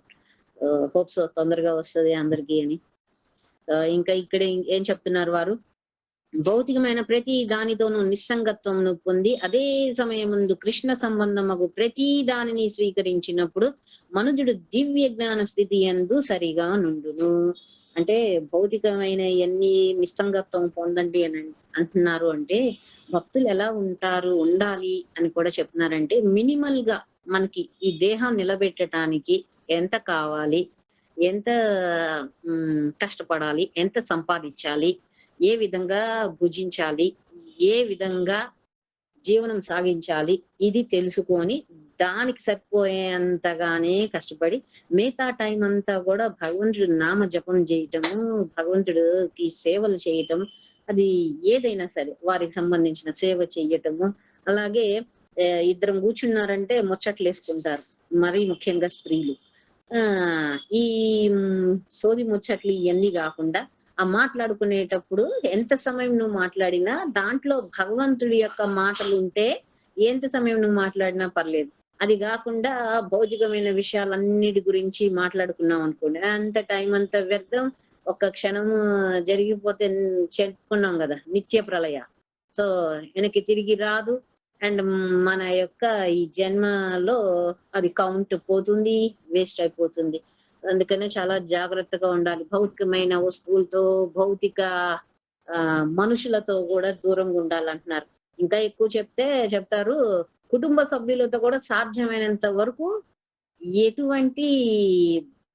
హోప్స్ తొందరగా వస్తుంది అందరికి అని. ఇంకా ఇక్కడ ఏం చెప్తున్నారు వారు? భౌతికమైన ప్రతి దానితోనూ నిస్సంగత్వంను పొంది అదే సమయముందు కృష్ణ సంబంధమగు ప్రతి దానిని స్వీకరించినప్పుడు మనుజుడు దివ్య జ్ఞాన స్థితి యందు సరిగా నుండును. అంటే భౌతికమైన ఎన్ని నిస్సంగత్వం పొందండి అని అంటున్నారు. అంటే భక్తులు ఎలా ఉండాలి అని కూడా చెప్తున్నారంటే మినిమల్ గా మనకి ఈ దేహం నిలబెట్టడానికి ఎంత కావాలి, ఎంత కష్టపడాలి, ఎంత సంపాదించాలి, ఏ విధంగా భుజించాలి, ఏ విధంగా జీవనం సాగించాలి. ఇది తెలుసుకొని దానికి సరిపోయేంతగానే కష్టపడి మిగతా టైం అంతా కూడా భగవంతుడి నామ జపం చేయటము, భగవంతుడికి సేవలు చేయటం, అది ఏదైనా సరే వారికి సంబంధించిన సేవ చెయ్యటము. అలాగే ఇద్దరం కూర్చున్నారంటే ముచ్చట్లేసుకుంటారు. మరీ ముఖ్యంగా స్త్రీలు. ఆ ఈ సోది ముచ్చట్లు ఇవన్నీ కాకుండా ఆ మాట్లాడుకునేటప్పుడు ఎంత సమయం నువ్వు మాట్లాడినా దాంట్లో భగవంతుడి యొక్క మాటలు ఉంటే ఎంత సమయం నువ్వు మాట్లాడినా పర్లేదు. అది కాకుండా భౌతికమైన విషయాలన్నిటి గురించి మాట్లాడుకున్నాం అనుకోండి, అంత టైం అంతా వ్యర్థం. ఒక్క క్షణము జరిగిపోతే చెప్పుకున్నాం కదా, నిత్య ప్రళయ. సో వెనక్కి తిరిగి రాదు. అండ్ మన యొక్క ఈ జన్మలో అది కౌంట్ పోతుంది, వేస్ట్ అయిపోతుంది. అందుకనే చాలా జాగ్రత్తగా ఉండాలి. భౌతికమైన వస్తువులతో, భౌతిక మనుషులతో కూడా దూరంగా ఉండాలంటున్నారు. ఇంకా ఎక్కువ చెప్తారు, కుటుంబ సభ్యులతో కూడా సాధ్యమైనంత వరకు ఎటువంటి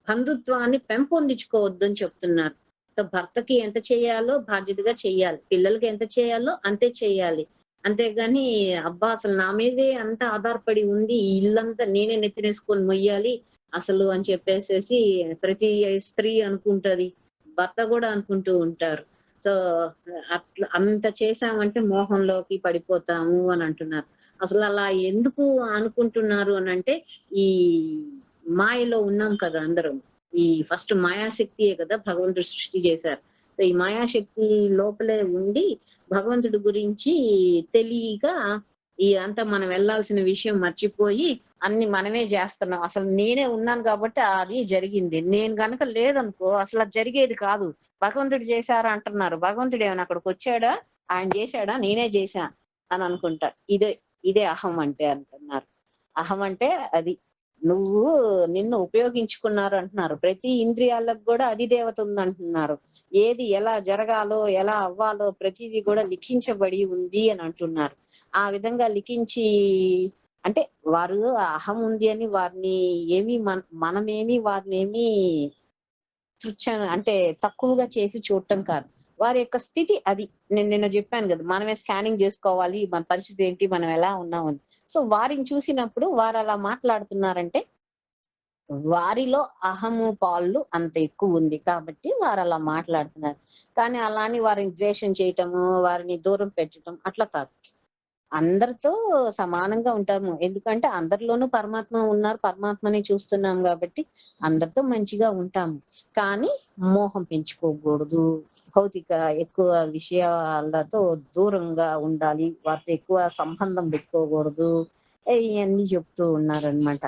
బంధుత్వాన్ని పెంపొందించుకోవద్దని చెప్తున్నారు. సో భర్తకి ఎంత చేయాలో బాధ్యతగా చెయ్యాలి, పిల్లలకి ఎంత చేయాలో అంతే చెయ్యాలి. అంతేగాని అబ్బా అసలు నా మీదే అంత ఆధారపడి ఉంది, ఈ ఇల్లంతా నేనే నెత్తినేసుకొని మొయ్యాలి అసలు అని చెప్పేసేసి ప్రతి స్త్రీ అనుకుంటది, భర్త కూడా అనుకుంటూ ఉంటారు. సో అట్లా అంత చేశామంటే మోహంలోకి పడిపోతాము అని అంటున్నారు. అసలు అలా ఎందుకు అనుకుంటున్నారు అని అంటే, ఈ మాయలో ఉన్నాం కదా అందరం. ఈ ఫస్ట్ మాయాశక్తియే కదా భగవంతుడు సృష్టి చేశారు. సో ఈ మాయాశక్తి లోపలే ఉండి భగవంతుడి గురించి తెలియక ఈ అంతా మనం వెళ్లాల్సిన విషయం మర్చిపోయి అన్ని మనమే చేస్తున్నాం. అసలు నేనే ఉన్నాను కాబట్టి అది జరిగింది, నేను గనక లేదనుకో అసలు అది జరిగేది కాదు. భగవంతుడు చేశారా అంటున్నారు. భగవంతుడు ఏమైనా అక్కడికి వచ్చాడా, ఆయన చేశాడా, నేనే చేశా అని అనుకుంటా. ఇదే అహం అంటే అంటున్నారు. అహం అంటే అది నువ్వు నిన్ను ఉపయోగించుకున్నారు అంటున్నారు. ప్రతి ఇంద్రియాలకు కూడా అధిదేవత ఉందంటున్నారు. ఏది ఎలా జరగాలో ఎలా అవ్వాలో ప్రతిదీ కూడా లిఖించబడి ఉంది అని అంటున్నారు. ఆ విధంగా లిఖించి అంటే వారు అహం ఉంది అని వారిని ఏమి మనమేమి వారిని ఏమి అంటే తక్కువగా చేసి చూడటం కాదు. వారి యొక్క స్థితి అది. నేను నిన్న చెప్పాను కదా, మనమే స్కానింగ్ చేసుకోవాలి మన పరిస్థితి ఏంటి, మనం ఎలా ఉన్నామని. సో వారిని చూసినప్పుడు వారు అలా మాట్లాడుతున్నారంటే వారిలో అహము పాళ్ళు అంత ఎక్కువ ఉంది కాబట్టి వారు అలా మాట్లాడుతున్నారు. కానీ అలా అని వారిని ద్వేషం చేయటము, వారిని దూరం పెట్టడం అట్లా కాదు. అందరితో సమానంగా ఉంటాము. ఎందుకంటే అందరిలోనూ పరమాత్మ ఉన్నారు, పరమాత్మని చూస్తున్నాం కాబట్టి అందరితో మంచిగా ఉంటాము. కానీ మోహం పెంచుకోకూడదు, భౌతిక ఎక్కువ విషయాలతో దూరంగా ఉండాలి, వారితో ఎక్కువ సంబంధం పెట్టుకోకూడదు, ఇవన్నీ చెప్తూ ఉన్నారనమాట.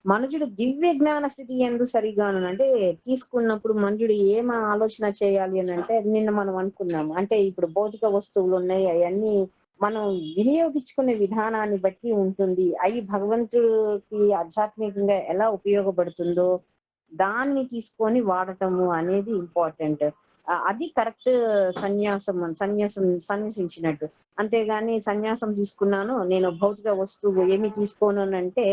మనుషుడు దివ్య జ్ఞాన స్థితి ఎందు సరిగాను అంటే తీసుకున్నప్పుడు మనుషుడు ఏం ఆలోచన చేయాలి అని అంటే, నిన్న మనం అనుకున్నాము అంటే ఇప్పుడు భౌతిక వస్తువులు ఉన్నాయి, అవన్నీ మనం వినియోగించుకునే విధానాన్ని బట్టి ఉంటుంది. అవి భగవంతుడికి ఆధ్యాత్మికంగా ఎలా ఉపయోగపడుతుందో దాన్ని తీసుకొని వాడటము అనేది ఇంపార్టెంట్. అది కరెక్ట్ సన్యాసించినట్టు. అంతేగాని సన్యాసం తీసుకున్నాను నేను భౌతిక వస్తువు ఏమి తీసుకోను అని అంటే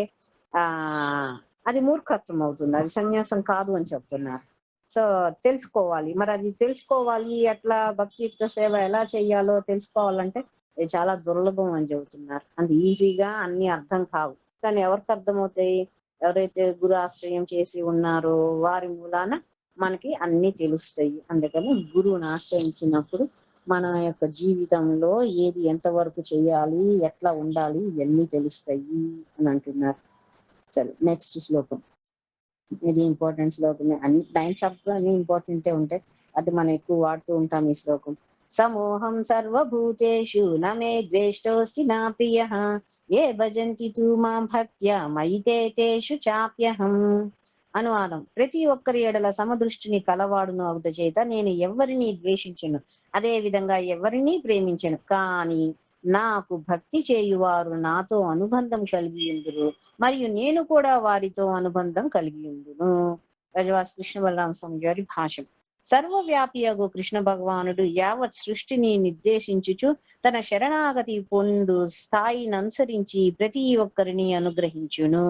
అది మూర్ఖత్వం అవుతుంది, అది సన్యాసం కాదు అని చెప్తున్నారు. సో తెలుసుకోవాలి. మరి అది తెలుసుకోవాలి, అట్లా భక్తియుక్త సేవ ఎలా చెయ్యాలో తెలుసుకోవాలంటే ఇది చాలా దుర్లభం అని చెబుతున్నారు. అంత ఈజీగా అన్ని అర్థం కావు. కానీ ఎవరికి అర్థమవుతాయి, ఎవరైతే గురు ఆశ్రయం చేసి ఉన్నారో వారి మూలాన మనకి అన్ని తెలుస్తాయి. అందుకని గురువుని ఆశ్రయించినప్పుడు మన యొక్క జీవితంలో ఏది ఎంతవరకు చేయాలి, ఎట్లా ఉండాలి, ఇవన్నీ తెలుస్తాయి అని అంటున్నారు. సరే నెక్స్ట్ శ్లోకం. ఇది ఇంపార్టెంట్ శ్లోకమే. అన్ని 9 చాప్టర్ అన్ని ఇంపార్టెంటే ఉంటాయి, అది మనం ఎక్కువ వాడుతూ ఉంటాం ఈ శ్లోకం. సమోహం సర్వభూతేషు నమే ద్వేష్టోస్తి నా ప్రియః ఏ భజంతి తు మాం భక్త్యా మయితే తేషు చాప్యహం. అనువాదం: ప్రతి ఒక్కరి ఎడల సమదృష్టిని కలవాడును అవుత చేత నేను ఎవరిని ద్వేషించను, అదే విధంగా ఎవరిని ప్రేమించను. కానీ నాకు భక్తి చేయువారు నాతో అనుబంధం కలిగి ఉందురు, మరియు నేను కూడా వారితో అనుబంధం కలిగి ఉండును. రజవాస్ కృష్ణ బలరామ స్వామి గారి భాష్యం. సర్వవ్యాపియగు కృష్ణ భగవానుడు యావత్ సృష్టిని నిర్దేశించుచు తన శరణాగతి పొందు స్థాయిని అనుసరించి ప్రతి ఒక్కరిని అనుగ్రహించును.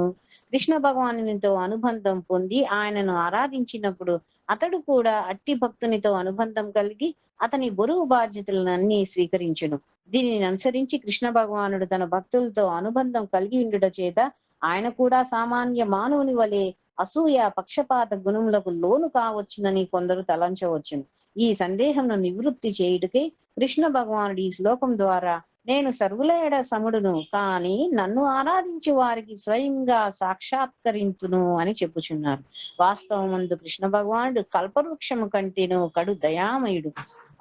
కృష్ణ భగవానునితో అనుబంధం పొంది ఆయనను ఆరాధించినప్పుడు అతడు కూడా అట్టి భక్తునితో అనుబంధం కలిగి అతని బరువు బాధ్యతలన్నీ స్వీకరించును. దీనిని అనుసరించి కృష్ణ భగవానుడు తన భక్తులతో అనుబంధం కలిగి ఉండుట చేత ఆయన కూడా సామాన్య మానవుని వలె అసూయ పక్షపాత గుణములకు లోను కావచ్చునని కొందరు తలంచవచ్చును. ఈ సందేహంను నివృత్తి చేయుటకే కృష్ణ భగవానుడు ఈ శ్లోకం ద్వారా నేను సర్వుల ఎడ సముడును కాని నన్ను ఆరాధించి వారికి స్వయంగా సాక్షాత్కరించును అని చెప్పుచున్నారు. వాస్తవమందు కృష్ణ భగవానుడు కల్పవృక్షము కంటేను కడు దయామయుడు,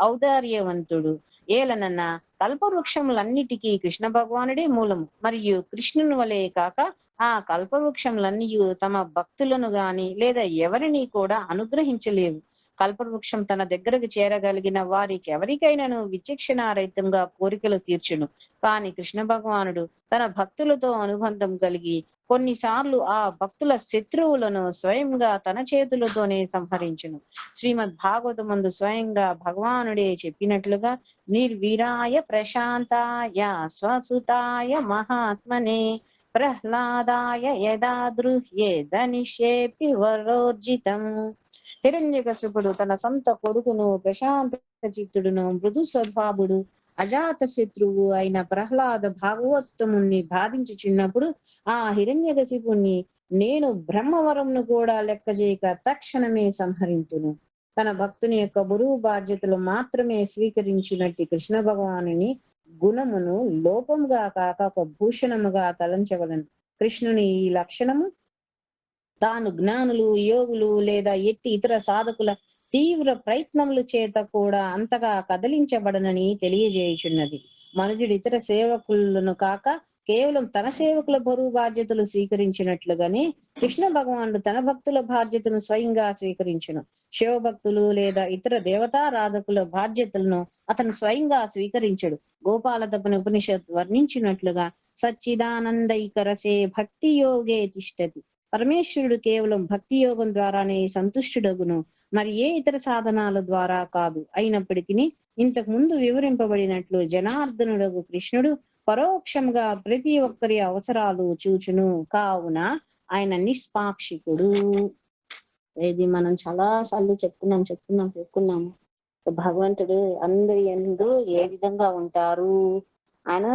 ఔదార్యవంతుడు. ఏలనన్న కల్పవృక్షములన్నిటికీ కృష్ణ భగవానుడే మూలము. మరియు కృష్ణుని వలె కాక ఆ కల్పవృక్షములన్నీ తమ భక్తులను గాని లేదా ఎవరిని కూడా అనుగ్రహించలేవు. కల్పవృక్షం తన దగ్గరకు చేరగలిగిన వారికి ఎవరికైనాను విచక్షణారహితంగా కోరికలు తీర్చును. కానీ కృష్ణ భగవానుడు తన భక్తులతో అనుబంధం కలిగి కొన్నిసార్లు ఆ భక్తుల శత్రువులను స్వయంగా తన చేతులతోనే సంహరించును. శ్రీమద్ భాగవతమందు స్వయంగా భగవానుడే చెప్పినట్లుగా నిర్వీరాయ ప్రశాంతాయ స్వసుతాయ మహాత్మనే ప్రహ్లాదాయ యదా దృహ్యే ధనిషేపి వరోర్జితం. హిరణ్యకశిపుడు తన సొంత కొడుకును ప్రశాంత చిత్తుడును మృదు స్వభావుడు అజాత శత్రువు అయిన ప్రహ్లాద భాగవతముని బాధించుచున్నప్పుడు ఆ హిరణ్యకశిపుణ్ణి నేను బ్రహ్మవరంను కూడా లెక్క చేయక తక్షణమే సంహరించును. తన భక్తుని యొక్క బరువు బాధ్యతలు మాత్రమే స్వీకరించినట్టి కృష్ణ భగవానుని గుణమును లోపముగా కాక ఒక భూషణముగా తలంచవలను. కృష్ణుని ఈ లక్షణము తాను జ్ఞానులు, యోగులు లేదా ఎట్టి ఇతర సాధకుల తీవ్ర ప్రయత్నముల చేత కూడా అంతగా కదిలించబడనని తెలియజేయుచున్నది. మనుజుడు ఇతర సేవకులను కాక కేవలం తన సేవకుల బరువు బాధ్యతలు స్వీకరించినట్లుగానే కృష్ణ భగవానుడు తన భక్తుల బాధ్యతను స్వయంగా స్వీకరించును. శివభక్తులు లేదా ఇతర దేవతారాధకుల బాధ్యతలను అతను స్వయంగా స్వీకరించడు. గోపాల తపన ఉపనిషత్ వర్ణించినట్లుగా సచ్చిదానందైకరసే భక్తి యోగే తిష్టతి. పరమేశ్వరుడు కేవలం భక్తి యోగం ద్వారానే సంతుష్టుడగును, మరి ఏ ఇతర సాధనాల ద్వారా కాదు. అయినప్పటికీ ఇంతకు ముందు వివరింపబడినట్లు జనార్దనుడగు కృష్ణుడు పరోక్షంగా ప్రతి ఒక్కరి అవసరాలు చూచును. కావున ఆయన నిష్పాక్షికుడు. ఇది మనం చాలా సార్లు చెప్పుకున్నాము. భగవంతుడు అందరి యందు ఏ విధంగా ఉంటారు, ఆయన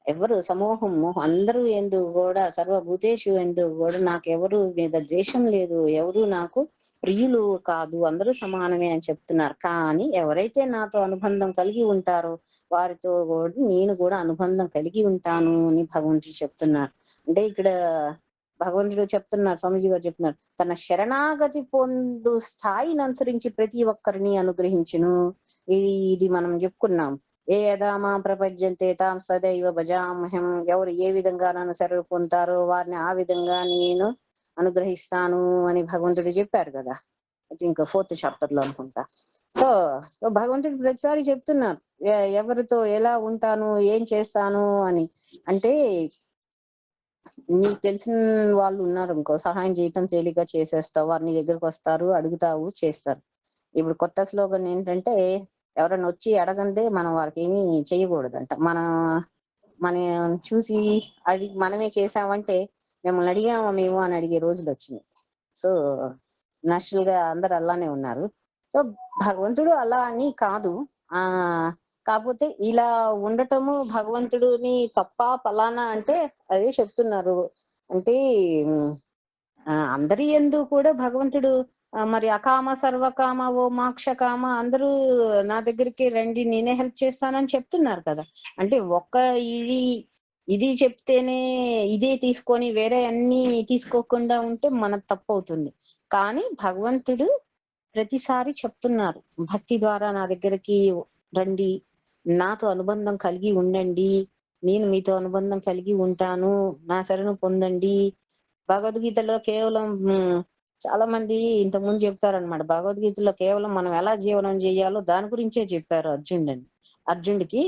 ఎవరు సమూహము అందరూ ఎందు కూడా సర్వభూతేషు ఎందు కూడా నాకెవరు మీద ద్వేషం లేదు, ఎవరు నాకు ప్రియులు కాదు, అందరూ సమానమే అని చెప్తున్నారు. కానీ ఎవరైతే నాతో అనుబంధం కలిగి ఉంటారో వారితో కూడా నేను కూడా అనుబంధం కలిగి ఉంటాను అని భగవంతుడు చెప్తున్నారు. అంటే ఇక్కడ భగవంతుడు చెప్తున్నారు, స్వామిజీ గారు చెప్తున్నారు, తన శరణాగతి పొందు స్థాయిని అనుసరించి ప్రతి ఒక్కరిని అనుగ్రహించును. ఇది మనం చెప్పుకున్నాం. ఏ యథామా ప్రపంచంతే తాం సదైవ భజామహం. ఎవరు ఏ విధంగా నన్ను శరణు పొందుతారో వారిని ఆ విధంగా నేను అనుగ్రహిస్తాను అని భగవంతుడు చెప్పారు కదా. ఐ థింక్ 4th చాప్టర్ లో అనుకుంటా. సో భగవంతుడు ప్రతిసారి చెప్తున్నారు ఎవరితో ఎలా ఉంటాను, ఏం చేస్తాను అని. అంటే నీకు తెలిసిన వాళ్ళు ఉన్నారు ఇంకో, సహాయం చేయటం తేలిగ్గా చేసేస్తావు, వారు నీ దగ్గరకు వస్తారు, అడుగుతావు, చేస్తారు. ఇప్పుడు కొత్త స్లోగన్ ఏంటంటే ఎవరైనా వచ్చి అడగందే మనం వారికి ఏమీ చేయకూడదంట. మన చూసి మనమే చేసామంటే మిమ్మల్ని అడిగామా మేము అని అడిగే రోజులు వచ్చినాయి. సో నేచురల్ గా అందరు అలానే ఉన్నారు. సో భగవంతుడు అలా అని కాదు, కాకపోతే ఇలా ఉండటము భగవంతుడిని తప్ప ఫలానా అంటే అదే చెప్తున్నారు. అంటే అందరి యందు కూడా భగవంతుడు మరి అకామ సర్వకామ ఓ మోక్షకామ అందరూ నా దగ్గరికి రండి నేనే హెల్ప్ చేస్తానని చెప్తున్నారు కదా. అంటే ఇది చెప్తేనే ఇదే తీసుకొని వేరే అన్ని తీసుకోకుండా ఉంటే మన తప్పు అవుతుంది. కానీ భగవంతుడు ప్రతిసారి చెప్తున్నారు, భక్తి ద్వారా నా దగ్గరికి రండి, నాతో అనుబంధం కలిగి ఉండండి, నేను మీతో అనుబంధం కలిగి ఉంటాను, నా శరణు పొందండి. భగవద్గీతలో కేవలం చాలా మంది ఇంతకుముందు చెప్తారనమాట, భగవద్గీతలో కేవలం మనం ఎలా జీవనం చేయాలో దాని గురించే చెప్పారు అర్జునుడికి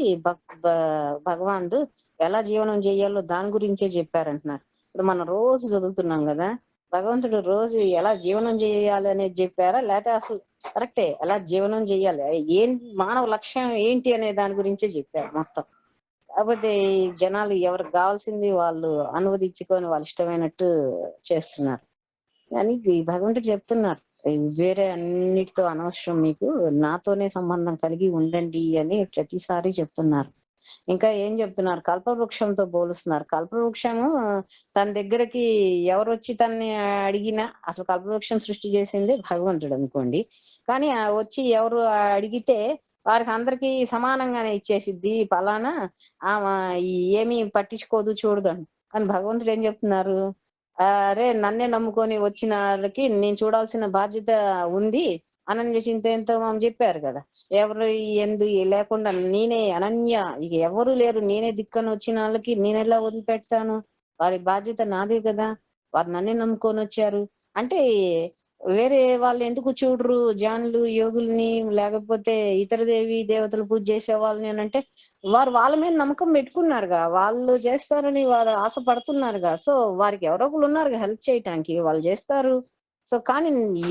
భగవానుడు ఎలా జీవనం చేయాలో దాని గురించే చెప్పారంటున్నారు. ఇప్పుడు మనం రోజు చదువుతున్నాం కదా, భగవంతుడు రోజు ఎలా జీవనం చేయాలి అనేది చెప్పారా, లేకపోతే అసలు కరెక్టే ఎలా జీవనం చేయాలి, ఏం మానవ లక్ష్యం ఏంటి అనే దాని గురించే చెప్పారు మొత్తం. కాకపోతే జనాలు ఎవరికి కావాల్సింది వాళ్ళు అనువదించుకొని వాళ్ళు ఇష్టమైనట్టు చేస్తున్నారు. కానీ భగవంతుడు చెప్తున్నారు వేరే అన్నిటితో అనవసరం, మీకు నాతోనే సంబంధం కలిగి ఉండండి అని ప్రతిసారి చెప్తున్నారు. ఇంకా ఏం చెప్తున్నారు, కల్పవృక్షంతో పోలుస్తున్నారు. కల్పవృక్షము తన దగ్గరకి ఎవరు వచ్చి తనని అడిగినా, అసలు కల్పవృక్షం సృష్టి చేసింది భగవంతుడు అనుకోండి, కానీ వచ్చి ఎవరు అడిగితే వారికి అందరికి సమానంగానే ఇచ్చేసిద్ది, ఫలానా ఆమె ఏమీ పట్టించుకోదు చూడదు అని. కానీ భగవంతుడు ఏం చెప్తున్నారు, అరే నన్నే నమ్ముకొని వచ్చిన వాళ్ళకి నేను చూడాల్సిన బాధ్యత ఉంది, అనన్య చింతయంతో మనం చెప్పారు కదా. ఎవరు ఎందు లేకుండా నేనే అనన్య, ఇక ఎవరు లేరు, నేనే దిక్కని వచ్చిన వాళ్ళకి నేను ఎలా వదిలిపెడతాను, వారి బాధ్యత నాదే కదా, వారు నన్నే నమ్ముకొని వచ్చారు అంటే వేరే వాళ్ళు ఎందుకు చూడరు, జానులు యోగుల్ని లేకపోతే ఇతర దేవి దేవతలు పూజ చేసే వాళ్ళని అని అంటే, వారు వాళ్ళ మీద నమ్మకం పెట్టుకున్నారుగా, వాళ్ళు చేస్తారని వారు ఆశపడుతున్నారుగా. సో వారికి ఎవరో ఒకరు ఉన్నారుగా హెల్ప్ చేయటానికి, వాళ్ళు చేస్తారు. సో కానీ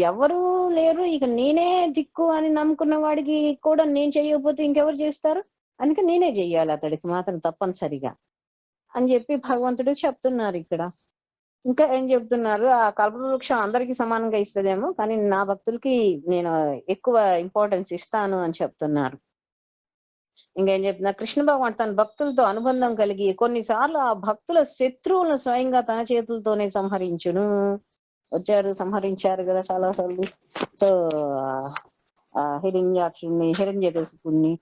ఎవరు లేరు, ఇక నేనే దిక్కు అని నమ్ముకున్న వాడికి కూడా నేను చేయకపోతే ఇంకెవరు చేస్తారు, అందుకే నేనే చెయ్యాలి అతడికి మాత్రం తప్పనిసరిగా అని చెప్పి భగవంతుడు చెప్తున్నారు ఇక్కడ. ఇంకా ఏం చెప్తున్నారు, ఆ కల్పవృక్షం అందరికి సమానంగా ఇస్తదేమో, కానీ నా భక్తులకి నేను ఎక్కువ ఇంపార్టెన్స్ ఇస్తాను అని చెప్తున్నారు. ఇంకేం చెప్తున్నారు, కృష్ణ భగవాన్ తన భక్తులతో అనుబంధం కలిగి కొన్నిసార్లు ఆ భక్తుల శత్రువులను స్వయంగా తన చేతులతోనే సంహరించును. వచ్చారు, సంహరించారు కదా చాలా సార్లు. సో హిరణ్యాక్షుని, హిరణ్యకశిపుణ్ణి,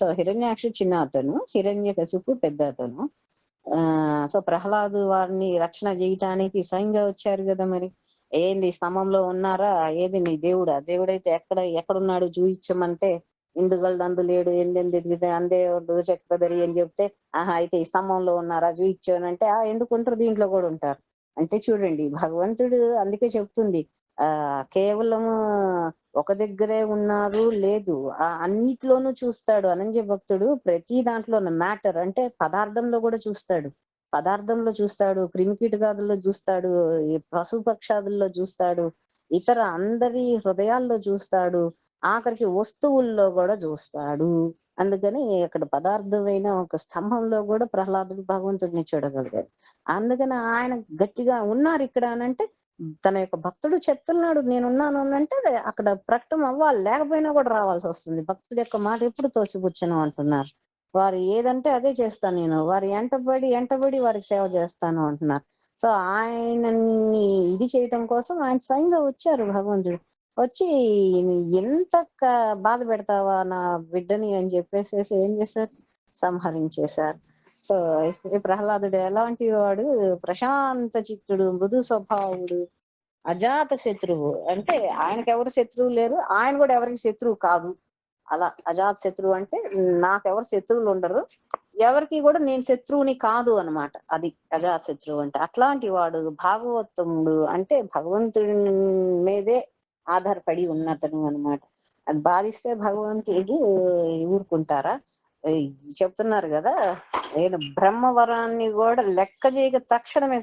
సో హిరణ్యాక్షుడు చిన్న అతను, హిరణ్యకశిపు పెద్ద అతను. సో ప్రహ్లాదు వారిని రక్షణ చేయటానికి స్వయంగా వచ్చారు కదా. మరి ఏంది స్తంభంలో ఉన్నారా, ఏది నీ దేవుడా, దేవుడైతే ఎక్కడున్నాడు చూయించమంటే, ఇందుగలడు అందు లేడు, ఎందెంది అందే చక్రధరి అని చెప్తే, ఆహా అయితే ఈ స్తంభంలో ఉన్నారా చూయించానంటే, ఎందుకు ఉంటారు, దీంట్లో కూడా ఉంటారు అంటే. చూడండి భగవంతుడు అందుకే చెప్తుంది, కేవలము ఒక దగ్గరే ఉన్నారు లేదు, అన్నిట్లోనూ చూస్తాడు. అనంజ భక్తుడు ప్రతి దాంట్లో మ్యాటర్ అంటే పదార్థంలో కూడా చూస్తాడు, పదార్థంలో చూస్తాడు, క్రిమికీటకాదుల్లో చూస్తాడు, పశు పక్షాదుల్లో చూస్తాడు, ఇతర అందరి హృదయాల్లో చూస్తాడు, ఆఖరికి వస్తువుల్లో కూడా చూస్తాడు. అందుకని అక్కడ పదార్థమైన ఒక స్తంభంలో కూడా ప్రహ్లాదుడు భగవంతుడిని చూడగలిగాడు. అందుకని ఆయన గట్టిగా ఉన్నారు ఇక్కడ అనంటే, తన యొక్క భక్తుడు చెప్తున్నాడు నేనున్నాను అంటే అక్కడ ప్రకటన అవ్వాలి, లేకపోయినా కూడా రావాల్సి వస్తుంది. భక్తుడి యొక్క మాట ఎప్పుడు తోసిపుచ్చను అంటున్నారు. వారు ఏదంటే అదే చేస్తాను నేను, వారి ఎంటబడి వారికి సేవ చేస్తాను అంటున్నారు. సో ఆయనని ఇది చేయటం కోసం ఆయన స్వయంగా వచ్చారు భగవంతుడు. వచ్చి ఎంత బాధ పెడతావా నా బిడ్డని అని చెప్పేసి ఏం చేశారు, సంహరించేశారు. సో ప్రహ్లాదుడు ఎలాంటి వాడు, ప్రశాంత చిత్తుడు, మృదు స్వభావుడు, అజాత శత్రువు. అంటే ఆయనకి ఎవరు శత్రువు లేరు, ఆయన కూడా ఎవరికి శత్రువు కాదు. అలా అజాత శత్రువు అంటే నాకెవరు శత్రువులు ఉండరు, ఎవరికి కూడా నేను శత్రువుని కాదు అనమాట. అది అజాత శత్రువు అంటే. అట్లాంటి వాడు భాగవతముడు అంటే భగవంతుడి మీదే ఆధారపడి ఉన్నతను అనమాట. అది బాధిస్తే భగవంతుడికి ఊరుకుంటారా, చెప్తున్నారు కదా, నేను బ్రహ్మవరాన్ని కూడా లెక్క చేయక తక్షణమే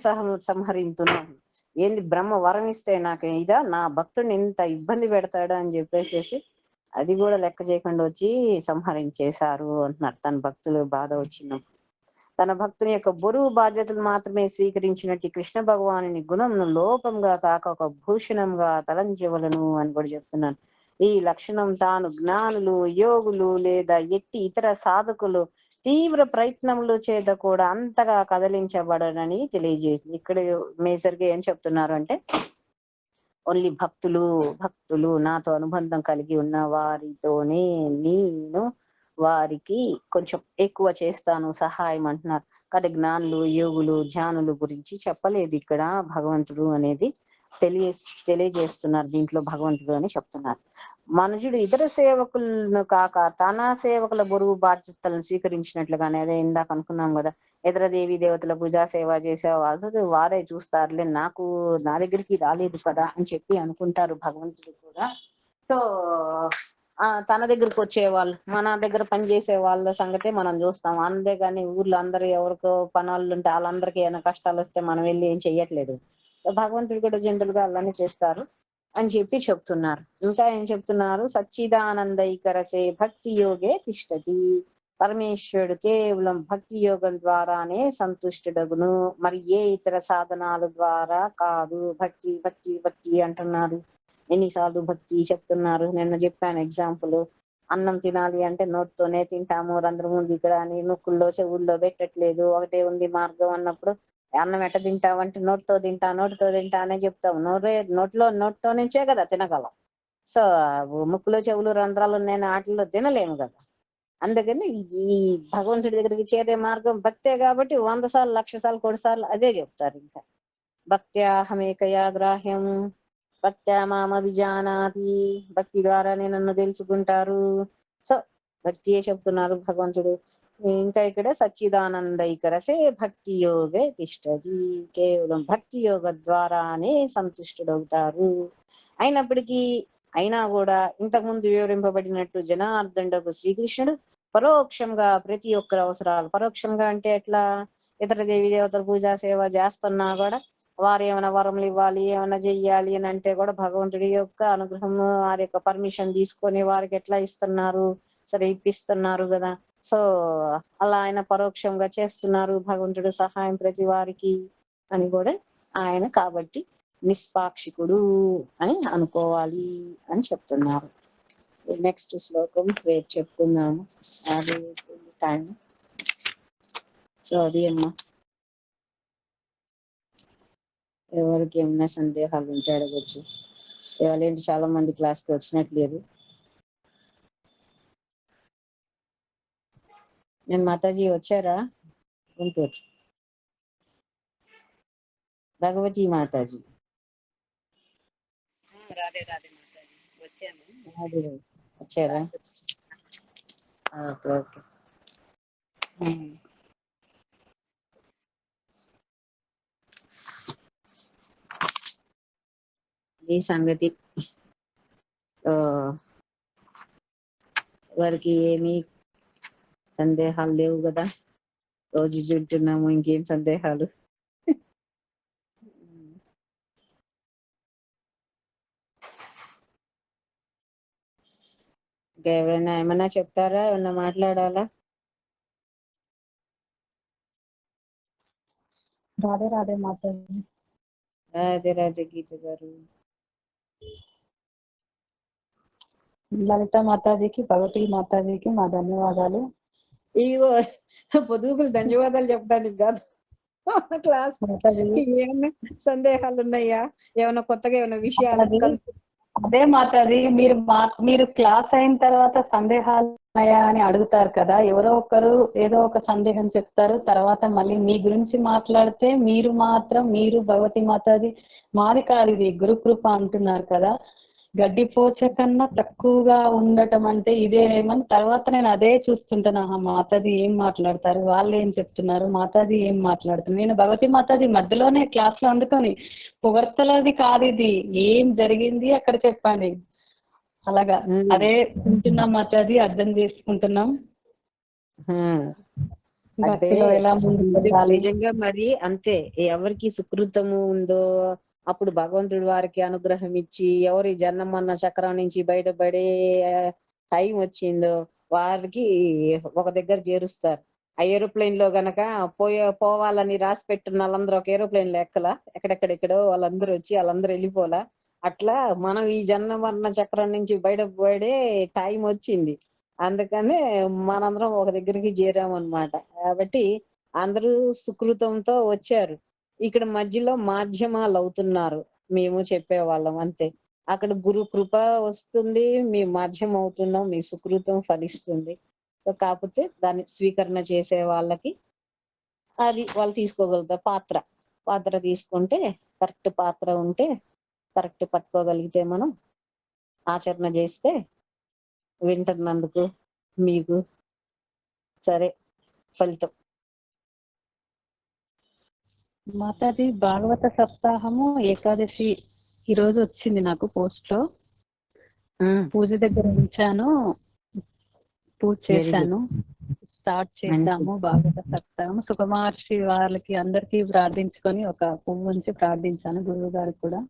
సంహరించున్నాను. ఏంది బ్రహ్మ వరం ఇస్తే నాకు ఇదా, నా భక్తుడిని ఇంత ఇబ్బంది పెడతాడా అని చెప్పేసి అది కూడా లెక్క చేయకుండా వచ్చి సంహరించేశారు అంటున్నారు. తన భక్తులు బాధ వచ్చినప్పుడు తన భక్తుని యొక్క బరువు బాధ్యతలు మాత్రమే స్వీకరించినట్టు కృష్ణ భగవానుని గుణం లోపంగా కాక ఒక భూషణంగా తలంచవలను అని కూడా చెప్తున్నాను. ఈ లక్షణం తాను జ్ఞానులు, యోగులు లేదా ఎట్టి ఇతర సాధకులు తీవ్ర ప్రయత్నములు చేత కూడా అంతగా కదిలించబడనని తెలియజేస్తుంది. ఇక్కడ మేజర్ గా ఏం చెప్తున్నారు అంటే, ఓన్లీ భక్తులు నాతో అనుబంధం కలిగి ఉన్న వారితోనే నేను వారికి కొంచెం ఎక్కువ చేస్తాను సహాయం అంటున్నారు. కానీ జ్ఞానులు, యోగులు, ధ్యానులు గురించి చెప్పలేదు ఇక్కడ భగవంతుడు అనేది తెలియజేస్తున్నారు దీంట్లో భగవంతుడు అని చెప్తున్నారు. మనుషుడు ఇతర సేవకులను కాక తన సేవకుల బరువు బాధ్యతలను స్వీకరించినట్లుగానే, అదే ఇందాక అనుకున్నాం కదా, ఇతర దేవి దేవతల పూజా సేవ చేసే వాళ్ళు వారే చూస్తారులే, నా దగ్గరికి రాలేదు కదా అని చెప్పి అనుకుంటారు భగవంతుడు కూడా. సో తన దగ్గరకు వచ్చే వాళ్ళు, మన దగ్గర పనిచేసే వాళ్ళ సంగతే మనం చూస్తాం. అంతేగాని ఊర్లో అందరూ ఎవరికో పనులు ఉంటే వాళ్ళందరికీ ఏమైనా కష్టాలు వస్తే మనం వెళ్ళి ఏం చెయ్యట్లేదు. భగవంతుడు కూడా జనరల్ గా అలానే చేస్తారు అని చెప్పి చెప్తున్నారు. ఇంకా ఏం చెప్తున్నారు, సచ్చిదానందైకరసే భక్తి యోగే తిష్టతి. పరమేశ్వరుడు కేవలం భక్తి యోగం ద్వారానే సంతుష్టుడగును, మరి ఏ ఇతర సాధనాల ద్వారా కాదు. భక్తి భక్తి భక్తి అంటున్నారు, ఎన్నిసార్లు భక్తి చెప్తున్నారు. నిన్న చెప్పాను ఎగ్జాంపుల్, అన్నం తినాలి అంటే నోటితోనే తింటాము, రంధ్రం ఉంది ఇక్కడ అని నొక్కుల్లో చెవుల్లో పెట్టట్లేదు, ఒకటే ఉంది మార్గం అన్నప్పుడు అన్నం ఎట్ట తింటావంటే నోటితో తింటా అనే చెప్తాము. నోటితో నుంచే కదా తినగలం. సో ముక్కులో చెవులు రంధ్రాలు ఉన్నాయి వాటిల్లో తినలేము కదా. అందుకని ఈ భగవంతుడి దగ్గరికి చేరే మార్గం భక్తే కాబట్టి 100 సార్లు 1,00,000 సార్లు 1,00,00,000 సార్లు అదే చెప్తారు. ఇంకా భక్త్యాహమేకయా గ్రాహ్యం భక్త్యా మామభిజానాతి, భక్తి ద్వారానే నన్ను తెలుసుకుంటారు. సో భక్తియే చెప్తున్నారు భగవంతుడు. ఇంకా ఇక్కడ సచ్చిదానందైకరసే భక్తి యోగే తిష్టది, కేవలం భక్తి యోగ ద్వారానే సంతుష్టుడవుతారు. అయినా కూడా ఇంతకుముందు వివరింపబడినట్టు జనార్దనుడకు శ్రీకృష్ణుడు పరోక్షంగా ప్రతి ఒక్కరి అవసరాలు, పరోక్షంగా అంటే ఎట్లా, ఇతర దేవి దేవతల పూజా సేవ చేస్తున్నా కూడా వారు ఏమైనా వరములు ఇవ్వాలి, ఏమైనా చెయ్యాలి అని అంటే కూడా భగవంతుడి యొక్క అనుగ్రహం, వారి యొక్క పర్మిషన్ తీసుకొని వారికి ఎట్లా ఇస్తున్నారు, సరే ఇప్పిస్తున్నారు కదా. సో అలా ఆయన పరోక్షంగా చేస్తున్నారు భగవంతుడు సహాయం ప్రతి వారికి అని కూడా ఆయన కాబట్టి నిష్పాక్షికుడు అని అనుకోవాలి అని చెప్తున్నారు. నెక్స్ట్ శ్లోకం రేపు చెప్పుకుందాము, అది టైం. సో అది అమ్మా, ఎవరికి ఏమైనా సందేహాలు ఉంటే అడగచ్చు. ఇవాళ ఏంటి చాలా మంది క్లాస్కి వచ్చినట్లేదు. నేను మాతాజీ వచ్చారా? గుంటూరు భగవతి మాతాజీ. రాధే రాధే మాతాజీ, వచ్చాను. వచ్చారా? Okay okay. ఈ సంగతి వారికి ఏమీ సందేహాలు లేవు కదా, రోజు చూంటున్నాము, ఇంకేం సందేహాలు. ఇంకా ఎవరైనా ఏమన్నా చెప్తారా, ఏమన్నా మాట్లాడాలా? రాధే రాధే మాతాజీ. రాధే రాధే గీత గారు. లలిత మాతాజీకి, భగవతి మాతాజీకి మా ధన్యవాదాలు. ఇగో పొదుగులు ధన్యవాదాలు చెప్పడానికి కాదు, క్లాస్ ఏమన్నా సందేహాలు ఉన్నాయా, ఏమైనా కొత్తగా ఏమైనా విషయాలు? అదే మాతాజీ, మీరు క్లాస్ అయిన తర్వాత సందేహాలు ఉన్నాయా అని అడుగుతారు కదా, ఎవరో ఒకరు ఏదో ఒక సందేహం చెప్తారు, తర్వాత మళ్ళీ మీ గురించి మాట్లాడితే మీరు భగవతి మాతాజీ మాది కాదు, ఇది గురుకృప అంటున్నారు కదా, గడ్డిపోచ కన్నా తక్కువగా ఉండటం అంటే ఇదేమని తర్వాత నేను అదే చూస్తుంటాను. మాతాజీ ఏం మాట్లాడతారు, వాళ్ళు ఏం చెప్తున్నారు, మాతాజీ ఏం మాట్లాడుతున్నారు. నేను భగవతి మాతాజీ మధ్యలోనే క్లాస్ లో అందుకొని పొగడ్తలది కాదు, ఇది ఏం జరిగింది అక్కడ చెప్పండి, అలాగా అదే వింటున్నాం మాతాజీ, అర్థం చేసుకుంటున్నాం. ఎలా నిజంగా మరి అంతే, ఎవరికి సుకృతము ఉందో అప్పుడు భగవంతుడు వారికి అనుగ్రహం ఇచ్చి, ఎవరి జన్మన్న చక్రం నుంచి బయటపడే టైం వచ్చిందో వారికి ఒక దగ్గర చేరుస్తారు. ఆ ఏరోప్లేన్ లో గనక పోవాలని రాసి పెట్టున్న వాళ్ళందరూ ఒక ఏరోప్లేన్ లో ఎక్కడెక్కడెక్కడో వాళ్ళందరూ వచ్చి వాళ్ళందరూ వెళ్ళిపోలా, అట్లా మనం ఈ జన్మన్న చక్రం నుంచి బయటపడే టైం వచ్చింది. అందుకనే మనందరం ఒక దగ్గరికి చేరామన్నమాట. కాబట్టి అందరూ సుకృతంతో వచ్చారు. ఇక్కడ మధ్యలో మాధ్యమాలు అవుతున్నారు, మేము చెప్పేవాళ్ళం అంతే. అక్కడ గురు కృప వస్తుంది, మీ మాధ్యం అవుతున్నాం, మీ సుకృతం ఫలిస్తుంది. కాకపోతే దాన్ని స్వీకరణ చేసే వాళ్ళకి అది వాళ్ళు తీసుకోగలుగుతారు. పాత్ర తీసుకుంటే, కరెక్ట్ పాత్ర ఉంటే, కరెక్ట్ పట్టుకోగలిగితే, మనం ఆచరణ చేస్తే వింటున్నందుకు మీకు సరే ఫలితం. మాతాజీ భాగవత సప్తాహము ఏకాదశి ఈరోజు వచ్చింది నాకు పోస్ట్ లో, పూజ దగ్గర ఉంచాను, పూజ చేశాను. స్టార్ట్ చేద్దాము భాగవత సప్తాహము. సుఖమహర్షి వాళ్ళకి అందరికి ప్రార్థించుకొని ఒక పువ్వు ఉంచి ప్రార్థించాను, గురువు గారికి కూడా.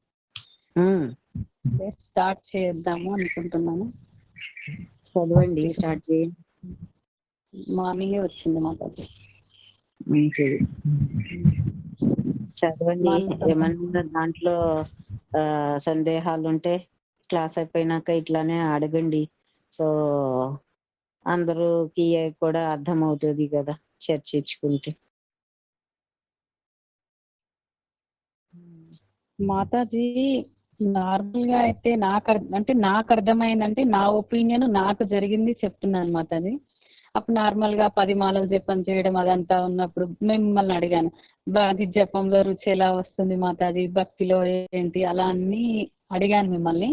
స్టార్ట్ చేద్దాము అనుకుంటున్నాను. చదవండి, స్టార్ట్ చేయండి. మార్నింగే వచ్చింది మాతాజీ. మంచిది. చదవండి. మానసం ఏమన్నా దాంట్లో సందేహాలు ఉంటే క్లాస్ అయిపోయినాక ఇట్లానే అడగండి. సో అందరికి కూడా అర్థం అవుతుంది కదా చర్చించుకుంటే. మాతాజీ నార్మల్ గా అయితే నాకు అర్థమైందంటే నా ఒపీనియన్ నాకు జరిగింది చెప్తున్నాను మాతాజీ. అప్పుడు నార్మల్ గా 10 మాలలు జపం చేయడం అదంతా ఉన్నప్పుడు నేను మిమ్మల్ని అడిగాను, అది జపంలో రుచి ఎలా వస్తుంది మాతాజీ, భక్తిలో ఏంటి, అలా అన్ని అడిగాను మిమ్మల్ని.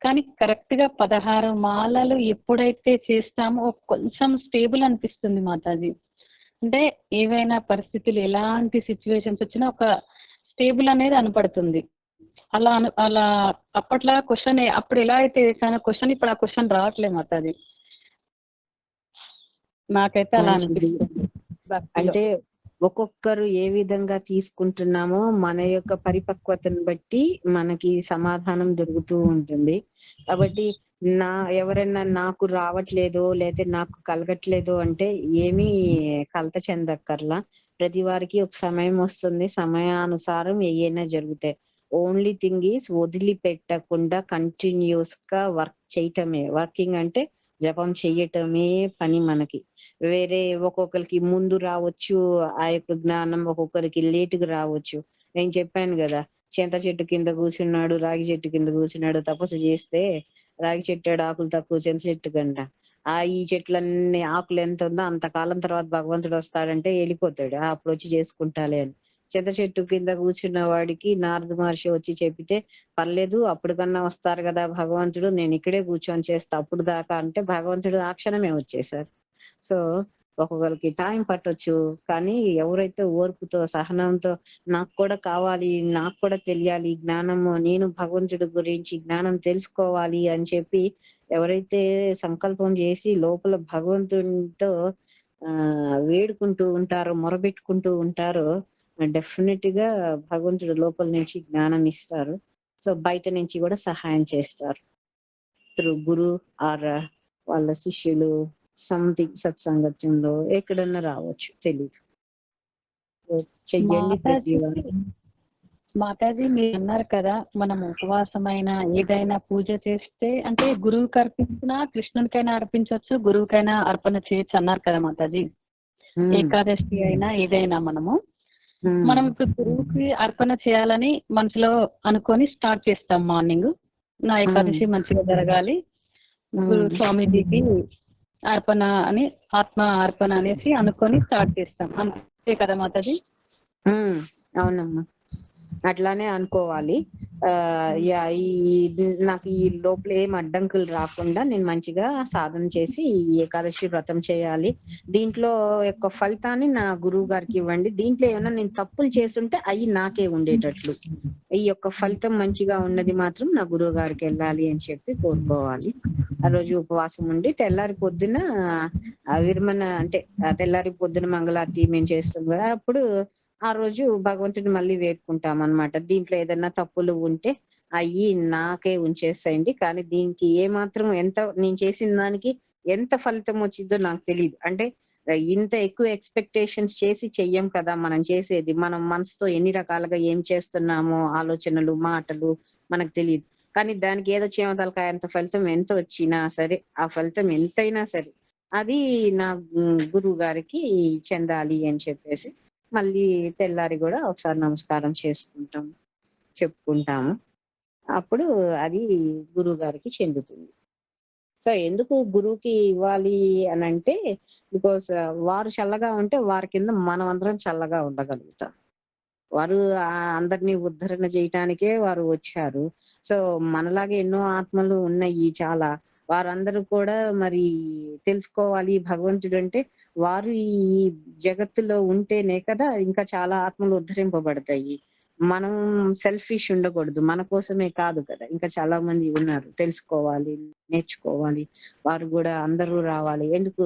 కానీ కరెక్ట్ గా 16 మాలలు ఎప్పుడైతే చేస్తామో కొంచెం స్టేబుల్ అనిపిస్తుంది మాతాజీ. అంటే ఏవైనా పరిస్థితులు ఎలాంటి సిచ్యువేషన్స్ వచ్చినా ఒక స్టేబుల్ అనేది అనపడుతుంది. అలా అప్పట్లో క్వశ్చన్ అప్పుడు ఎలా అయితే వేసానో క్వశ్చన్ ఇప్పుడు ఆ క్వశ్చన్ రావట్లేదు మాతాజీ. నాకైతే అలా మంచిది. అనిపిస్తుంది భక్తిలో. అంటే ఒక్కొక్కరు ఏ విధంగా తీసుకుంటున్నామో మన యొక్క పరిపక్వతను బట్టి మనకి సమాధానం దొరుకుతూ ఉంటుంది. కాబట్టి ఎవరైనా నాకు రావట్లేదు లేకపోతే నాకు కలగట్లేదు అంటే ఏమీ కలత చెందక్కర్లా. ప్రతి వారికి ఒక సమయం వస్తుంది, సమయానుసారం ఏయైనా జరుగుతాయి. ఓన్లీ థింగ్ ఈస్ వదిలిపెట్టకుండా కంటిన్యూస్ గా వర్క్ చేయటమే. వర్కింగ్ అంటే జపం చెయ్యటమే పని మనకి. వేరే ఒక్కొక్కరికి ముందు రావచ్చు ఆ యొక్క జ్ఞానం, ఒక్కొక్కరికి లేటుగా రావచ్చు. నేను చెప్పాను కదా, చింత చెట్టు కింద కూర్చున్నాడు, రాగి చెట్టు కింద కూర్చున్నాడు, తపస్సు చేస్తే రాగి చెట్టు ఆకులు తక్కువ, చింత చెట్టు కంట. ఈ చెట్లన్నీ ఆకులు ఎంత ఉందో అంతకాలం తర్వాత భగవంతుడు వస్తాడంటే వెళ్ళిపోతాడు, అప్పుడు వచ్చి చేసుకుంటాలే అని. చింత చెట్టు కింద కూర్చున్న వాడికి నారద మహర్షి వచ్చి చెప్పితే, పర్లేదు అప్పటికన్నా వస్తారు కదా భగవంతుడు, నేను ఇక్కడే కూర్చొని చేస్తా అప్పుడు దాకా అంటే భగవంతుడు ఆ క్షణమే వచ్చేసారు. సో ఒక్కొక్కరికి టైం పట్టొచ్చు, కానీ ఎవరైతే ఓర్పుతో సహనంతో నాకు కూడా కావాలి, నాకు కూడా తెలియాలి జ్ఞానము, నేను భగవంతుడి గురించి జ్ఞానం తెలుసుకోవాలి అని చెప్పి ఎవరైతే సంకల్పం చేసి లోపల భగవంతునితో వేడుకుంటూ ఉంటారో, మొరబెట్టుకుంటూ ఉంటారో డెఫినెట్ గా భగవంతుడు లోపల నుంచి జ్ఞానం ఇస్తారు. సో బయట నుంచి కూడా సహాయం చేస్తారు త్రూ గురు ఆర్ వాళ్ళ శిష్యులు, సంథింగ్ సత్సంగత్యంలో ఎక్కడన్నా రావచ్చు, తెలీదు. చెయ్యండి ప్రతి వారు. మాతాజీ మీరు అన్నారు కదా, మనం ఉపవాసమైన ఏదైనా పూజ చేస్తే అంటే గురువుకి అర్పించినా కృష్ణునికైనా అర్పించవచ్చు, గురువుకైనా అర్పణ చేయొచ్చు అన్నారు కదా మాతాజీ. ఏకాదశి అయినా ఏదైనా మనం ఇప్పుడు గురువుకి అర్పణ చేయాలని మనసులో అనుకొని స్టార్ట్ చేస్తాం. మార్నింగ్ నా ఏకాదశి మంచిగా జరగాలి, గురు స్వామీజీకి అర్పణ అని, ఆత్మ అర్పణ అనేసి అనుకొని స్టార్ట్ చేస్తాం, అంతే కదా మాతాజీ? అవునమ్మా, అట్లానే అనుకోవాలి. నాకు ఈ లోపల ఏం అడ్డంకులు రాకుండా నేను మంచిగా సాధన చేసి ఈ ఏకాదశి వ్రతం చేయాలి, దీంట్లో యొక్క ఫలితాన్ని నా గురువు గారికి ఇవ్వండి, దీంట్లో ఏమైనా నేను తప్పులు చేస్తుంటే అవి నాకే ఉండేటట్లు, ఈ యొక్క ఫలితం మంచిగా ఉన్నది మాత్రం నా గురువు గారికి వెళ్ళాలి అని చెప్పి కోరుకోవాలి. ఆ రోజు ఉపవాసం ఉండి తెల్లారి పొద్దున విరమణ అంటే తెల్లారి పొద్దున మంగళారతి మేము చేస్తాం కదా, అప్పుడు ఆ రోజు భగవంతుడిని మళ్ళీ వేడుకుంటాం అన్నమాట. దీంట్లో ఏదైనా తప్పులు ఉంటే అయ్యి నాకే ఉంచేస్తాయండి, కానీ దీనికి ఏమాత్రం నేను చేసిన దానికి ఎంత ఫలితం వచ్చిందో నాకు తెలియదు. అంటే ఇంత ఎక్కువ ఎక్స్పెక్టేషన్స్ చేసి చెయ్యం కదా మనం చేసేది, మనం మనసుతో ఎన్ని రకాలుగా ఏం చేస్తున్నామో ఆలోచనలు మాటలు మనకు తెలియదు. కానీ దానికి ఏదో చీమతలకాయ అంత ఫలితం ఎంత వచ్చినా సరే, ఆ ఫలితం ఎంతైనా సరే అది నా గురువు గారికి చెందాలి అని చెప్పేసి మళ్ళీ తెల్లారి కూడా ఒకసారి నమస్కారం చెప్పుకుంటాము. అప్పుడు అది గురువు గారికి చెందుతుంది. సో ఎందుకు గురువుకి ఇవ్వాలి అని అంటే, బికాస్ వారు చల్లగా ఉంటే వారి కింద మనం అందరం చల్లగా ఉండగలుగుతాం. వారు అందరినీ ఉద్ధరణ చేయటానికే వారు వచ్చారు. సో మనలాగే ఎన్నో ఆత్మలు ఉన్నాయి చాలా, వారందరూ కూడా మరి తెలుసుకోవాలి భగవంతుడు అంటే, వారు ఈ జగత్తులో ఉంటేనే కదా ఇంకా చాలా ఆత్మలు ఉద్ధరింపబడతాయి. మనం సెల్ఫిష్ ఉండకూడదు, మన కోసమే కాదు కదా, ఇంకా చాలా మంది ఉన్నారు తెలుసుకోవాలి, నేర్చుకోవాలి, వారు కూడా అందరూ రావాలి. ఎందుకు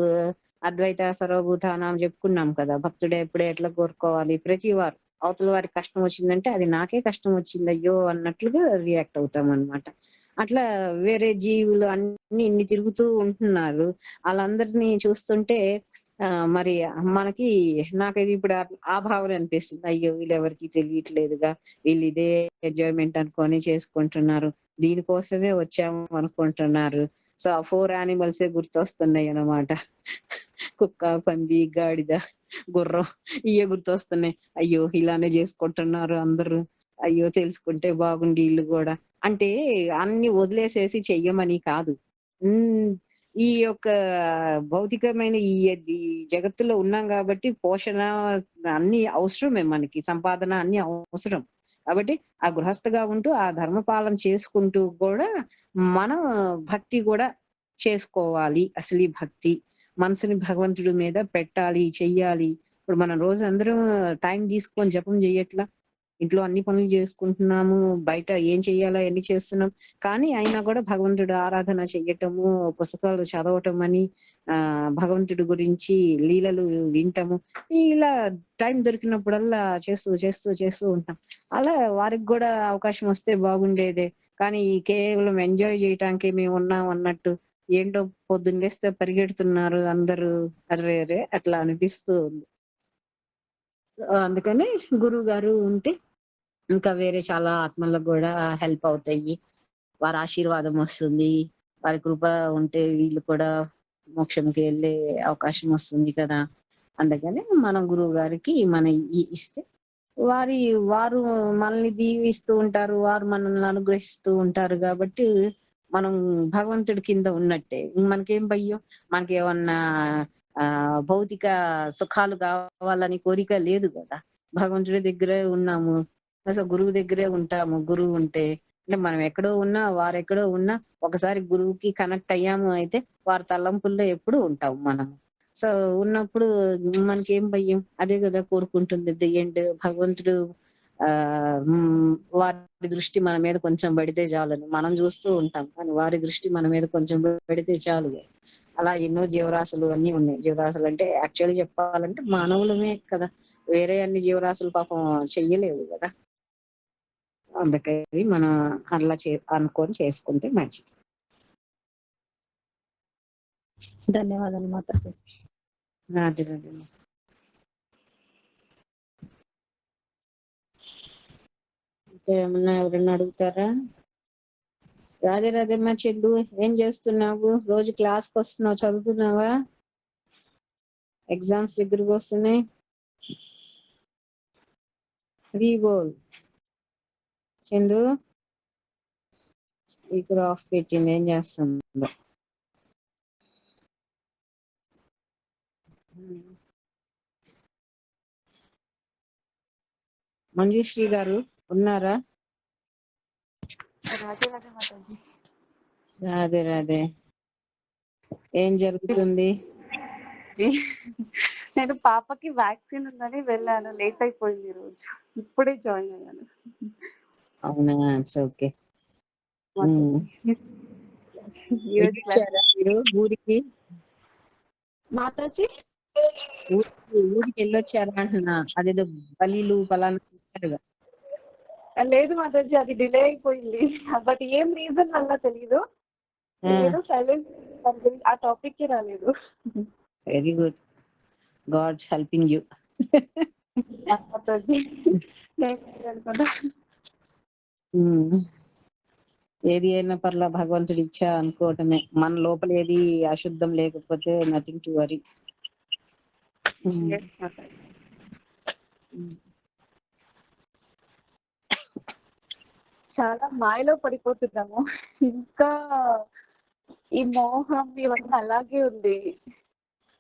అద్వైత సర్వభూతానం చెప్పుకున్నాం కదా, భక్తుడే ఎప్పుడే ఎట్లా కోరుకోవాలి, ప్రతి వారు అవతల వారికి కష్టం వచ్చిందంటే అది నాకే కష్టం వచ్చింది అయ్యో అన్నట్లుగా రియాక్ట్ అవుతాం అన్నమాట. అట్లా వేరే జీవులు అన్ని ఇన్ని తిరుగుతూ ఉంటున్నారు, వాళ్ళందరినీ చూస్తుంటే మరి మనకి నాకైతే ఇప్పుడు ఆ భావన అనిపిస్తుంది. అయ్యో! వీళ్ళెవరికీ తెలియట్లేదుగా. వీళ్ళు ఇదే ఎంజాయ్‌మెంట్ అనుకోని చేసుకుంటున్నారు. దీనికోసమే వచ్చాము అనుకుంటున్నారు. సో, ఆ 4 యానిమల్సే గుర్తొస్తున్నాయన్నమాట. కుక్క, పంది, గాడిద, గుర్రం ఇయే గుర్తొస్తున్నాయి. అయ్యో! ఇలానే చేసుకుంటున్నారు అందరూ. అయ్యో! తెలుసుకుంటే బాగుండు ఈళ్ళు గూడా. అంటే అన్ని వదిలేసేసి చెయ్యమని కాదు. హ్మ్. ఈ యొక్క భౌతికమైన ఈ జగత్తులో ఉన్నాం గాబట్టి పోషణ అన్నీ అవసరమే మనకి. సంపాదన అన్నీ అవసరం. కాబట్టి ఆ గృహస్థగా ఉంటూ ఆ ధర్మపాలన చేసుకుంటూ గూడా మనం భక్తి గూడా చేసుకోవాలి. అసలీ భక్తి. మనసుని భగవంతుడి మీద పెట్టాలి, చెయ్యాలి. ఇప్పుడు మనం రోజు అందరం టైం తీసుకొని జపం జెయ్యట్లా? ఇంట్లో అన్ని పనులు జేసుకుంటున్నాము. బయట ఏం చెయ్యాలో అయన్నీ చేస్తున్నాం. కానీ అయినా గూడా భగవంతుడు ఆరాధన చెయ్యటము, పుస్తకాలు చదవటమని, భగవంతుడి గురించి లీలలు వినటము, ఇలా టైం దొరికినప్పుడల్లా చేస్తూ ఉంటాం. అలా వారికి గూడా అవకాశం వస్తే బాగుండేదే. కానీ కేవలం ఎంజాయ్ జేయటానికే మేమున్నాం అన్నట్టు ఏంటో పొద్దున్న లేస్తే పరిగెడుతున్నారు అందరూ. అర్రెరే! అట్లా అనిపిస్తూ ఉంది. సో, అందుకని గురువుగారు ఉంటే ఇంకా వేరే చాలా ఆత్మలకు గూడా హెల్ప్ అవుతాయి. వారి ఆశీర్వాదం వస్తుంది. వారి కృప ఉంటే వీళ్ళు కూడా మోక్షంకి వెళ్ళే అవకాశం వస్తుంది కదా! అందుకని మనం గురువు గారికి మనం ఇస్తే వారు మనల్ని దీవిస్తూ ఉంటారు. వారు మనల్ని అనుగ్రహిస్తూ ఉంటారు గాబట్టి మనం భగవంతుడి కింద ఉన్నట్టే. మనకేం భయం? మనకేమన్నా భౌతిక సుఖాలు కావాలని కోరిక లేదు గదా! భగవంతుడి దగ్గరే ఉన్నాము. అసలు గురువు దగ్గరే ఉంటాము. గురువు ఉంటే అంటే మనం ఎక్కడో ఉన్నా, వారెక్కడో ఉన్నా ఒకసారి గురువుకి కనెక్ట్ అయ్యాము అయితే వారి తలంపుల్లో ఎప్పుడూ ఉంటాం మనం. సో, ఉన్నప్పుడు మనకేం భయం? అదే గదా కోరుకుంటుంది ది ఎండ్ భగవంతుడు వారి దృష్టి మన మీద కొంచెం పడితే చాలని. మనం చూస్తూ ఉంటాం. కానీ వారి దృష్టి మన మీద కొంచెం పడితే చాలు. అలా ఎన్నో జీవరాశులు అన్నీ ఉన్నాయి. జీవరాశులు అంటే యాక్చువల్‌గా చెప్పాలంటే మానవులమే కదా! వేరే అన్ని జీవరాశులు పాపం చెయ్యలేవు గదా! అందుకని మనం అట్లా అనుకోని చేసుకుంటే మంచిది. ధన్యవాదాలు మాతాజీ. రాజు. ఇంకా ఏమన్నా ఎవరైనా అడుగుతారా? రాధేమ్మ చెల్లు ఏం చేస్తున్నావు? రోజు క్లాస్‌కి వస్తున్నావు, చదువుతున్నావా? ఎగ్జామ్స్ దగ్గరకు వస్తున్నాయి. బోల్ చందు స్పీకర్ ఆఫ్ పెట్టింది, ఏం చేస్తుందో. మంజుశ్రీ గారు ఉన్నారా? రాధే. ఏం జరుగుతుంది? నేను పాపకి వ్యాక్సిన్ ఉందని వెళ్ళాను, లేట్ అయిపోయింది ఈ రోజు. ఇప్పుడే జాయిన్ అయ్యాను. అవునా? It's okay. మీరు ఊరికి మాతాజీ ఊరికి వెళ్ళొచ్చారా అంటున్నా. అదేదో బలీలు పలానా. లేదు మాతాజీ, అది డిలే అయిపోయింది. బట్ ఏం రీజన్ వల్ల తెలీదు. ఏదో సైలెంట్, ఆ టాపిక్ కి రాలేదు. Very good. God's helping you. Mataji అనుకుంటా. ఏది అయినా పర్లా భగవంతుడి ఇచ్చా అనుకోవటమే. మన లోపల ఏది అశుద్ధం లేకపోతే నథింగ్ టు వరీ. చాలా మాయలో పడిపోతున్నాము. ఇంకా ఈ మోహం ఇవన్నీ అలాగే ఉంది.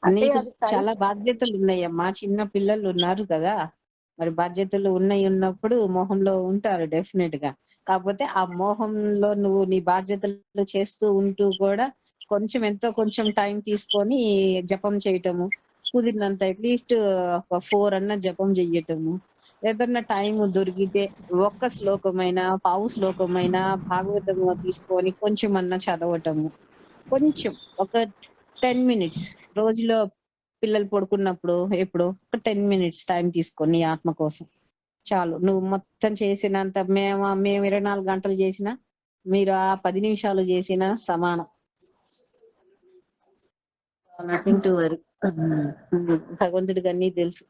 నీకు చాలా బాధ్యతలు ఉన్నాయమ్మా. చిన్న పిల్లలు ఉన్నారు కదా, మరి బాధ్యతలు ఉన్నప్పుడు మోహంలో ఉంటారు డెఫినెట్ గా. కాకపోతే ఆ మోహంలో నువ్వు నీ బాధ్యతలు చేస్తూ ఉంటూ కూడా ఎంతో కొంచెం టైం తీసుకొని జపం చేయటము, కుదిరినంత అట్లీస్ట్ ఒక 4 అన్న జపం చెయ్యటము. ఏదన్నా టైం దొరికితే ఒక్క శ్లోకమైనా, పావు శ్లోకమైనా భాగవతం తీసుకొని కొంచెం అన్నా చదవటము. కొంచెం ఒక 10 మినిట్స్ రోజులో పిల్లలు పడుకున్నప్పుడు ఎప్పుడు ఒక 10 మినిట్స్ టైం తీసుకొని ఆత్మ కోసం చాలు. నువ్వు మొత్తం చేసినంత మేము 24 గంటలు చేసినా, మీరు ఆ 10 నిమిషాలు చేసినా సమానం. Nothing to worry. భగవంతుడికి అన్నీ తెలుసు.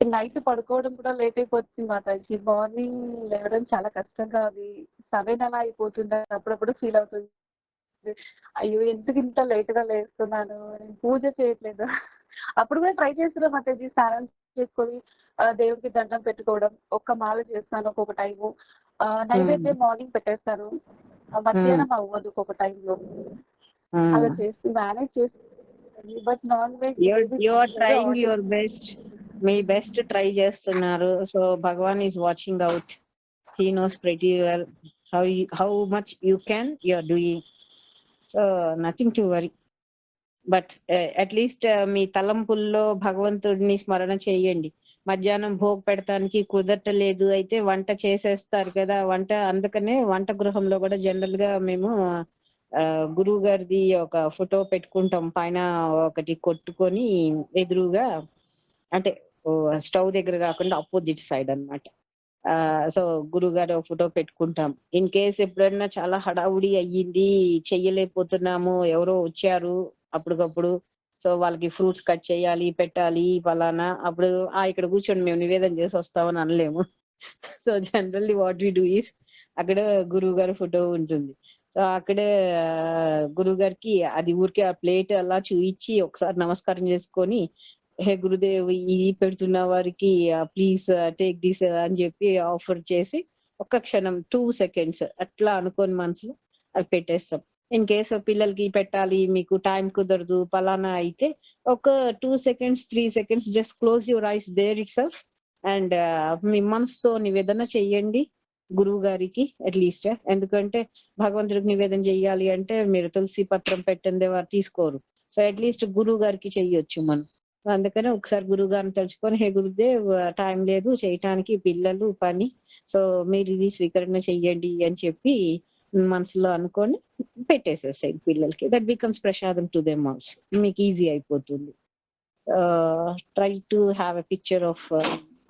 నైట్ పడుకోవడం కూడా లేట్ అయిపోతుంది మాతాజీ. మార్నింగ్ లేవడం చాలా కష్టంగా అది 7 అలా అయిపోతుంది. అప్పుడప్పుడు ఫీల్ అవుతుంది, అయ్యో ఎందుకు ఇంత లేట్గా లేస్తున్నాను, నేను పూజ చేయట్లేదు. అప్పుడు కూడా ట్రై చేస్తున్నాం మాతాజీ, స్నానం చేసుకొని దేవుడికి దండం పెట్టుకోవడం, ఒక్క మాల చేస్తాను ఒక్కొక్క టైము, నైవేద్యం మార్నింగ్ పెట్టేస్తాను, మధ్యాహ్నం అవ్వదు ఒక్కొక్క టైంలో, అలా చేసి మేనేజ్ చేసి. But non veg you are trying your best. మీ బెస్ట్ ట్రై చేస్తున్నారు. So Bhagavan is watching out. He knows pretty well how much you can you are doing. So nothing to worry. But at least మీ తలంపుల్లో భగవంతుడిని స్మరణ చేయండి. మధ్యాహ్నం భోగ్ పెడతానికి కుదరటలేదు అయితే వంట చేసేస్తారు కదా, వంట అందుకనే వంట గృహంలో కూడా జనరల్ గా మేము గురువు గారిది ఒక ఫోటో పెట్టుకుంటాం పైన ఒకటి కొట్టుకొని ఎదురుగా, అంటే స్టవ్ దగ్గర కాకుండా ఆపోజిట్ సైడ్ అన్నమాట. సో గురువు గారు ఫోటో పెట్టుకుంటాం. ఇన్ కేస్ ఎప్పుడైనా చాలా హడావుడి అయ్యింది, చెయ్యలేకపోతున్నాము, ఎవరో వచ్చారు అప్పటికప్పుడు, సో వాళ్ళకి ఫ్రూట్స్ కట్ చేయాలి పెట్టాలి ఫలానా, అప్పుడు ఇక్కడ కూర్చొని మేము నివేదన చేసి వస్తామని అనలేము. So generally what we do is అక్కడ గురువు గారి ఫోటో ఉంటుంది. సో అక్కడే గురువు గారికి అది ఊరికే ఆ ప్లేట్ అలా చూయించి ఒకసారి నమస్కారం చేసుకొని, హే గురుదేవ్ ఇది పెడుతున్న వారికి ప్లీజ్ టేక్ దిస్ అని చెప్పి ఆఫర్ చేసి ఒక్క క్షణం 2 seconds అట్లా అనుకోని మనసులో అది పెట్టేస్తాం. ఇన్ కేసు పిల్లలకి పెట్టాలి మీకు టైం కుదరదు పలానా అయితే ఒక 2 seconds 3 seconds just close your eyes there itself and మీ మనసుతో నివేదన చెయ్యండి గురువు గారికి అట్లీస్ట్. ఎందుకంటే భగవంతుడికి నివేదన చెయ్యాలి అంటే మీరు తులసి పత్రం పెట్టండి వారు తీసుకోరు. సో అట్లీస్ట్ గురువు గారికి చెయ్యొచ్చు మనం. అందుకనే ఒకసారి గురువు గారిని తలుచుకొని, హే గురుదేవ్ టైం లేదు చేయటానికి, పిల్లలు పని, సో మీరు ఇది స్వీకరణ చెయ్యండి అని చెప్పి మనసులో అనుకొని పెట్టేసేసాయి పిల్లలకి. దట్ బికమ్స్ ప్రసాదం టు దెమ్ ఆల్సో. మీకు ఈజీ అయిపోతుంది. Try to have a picture of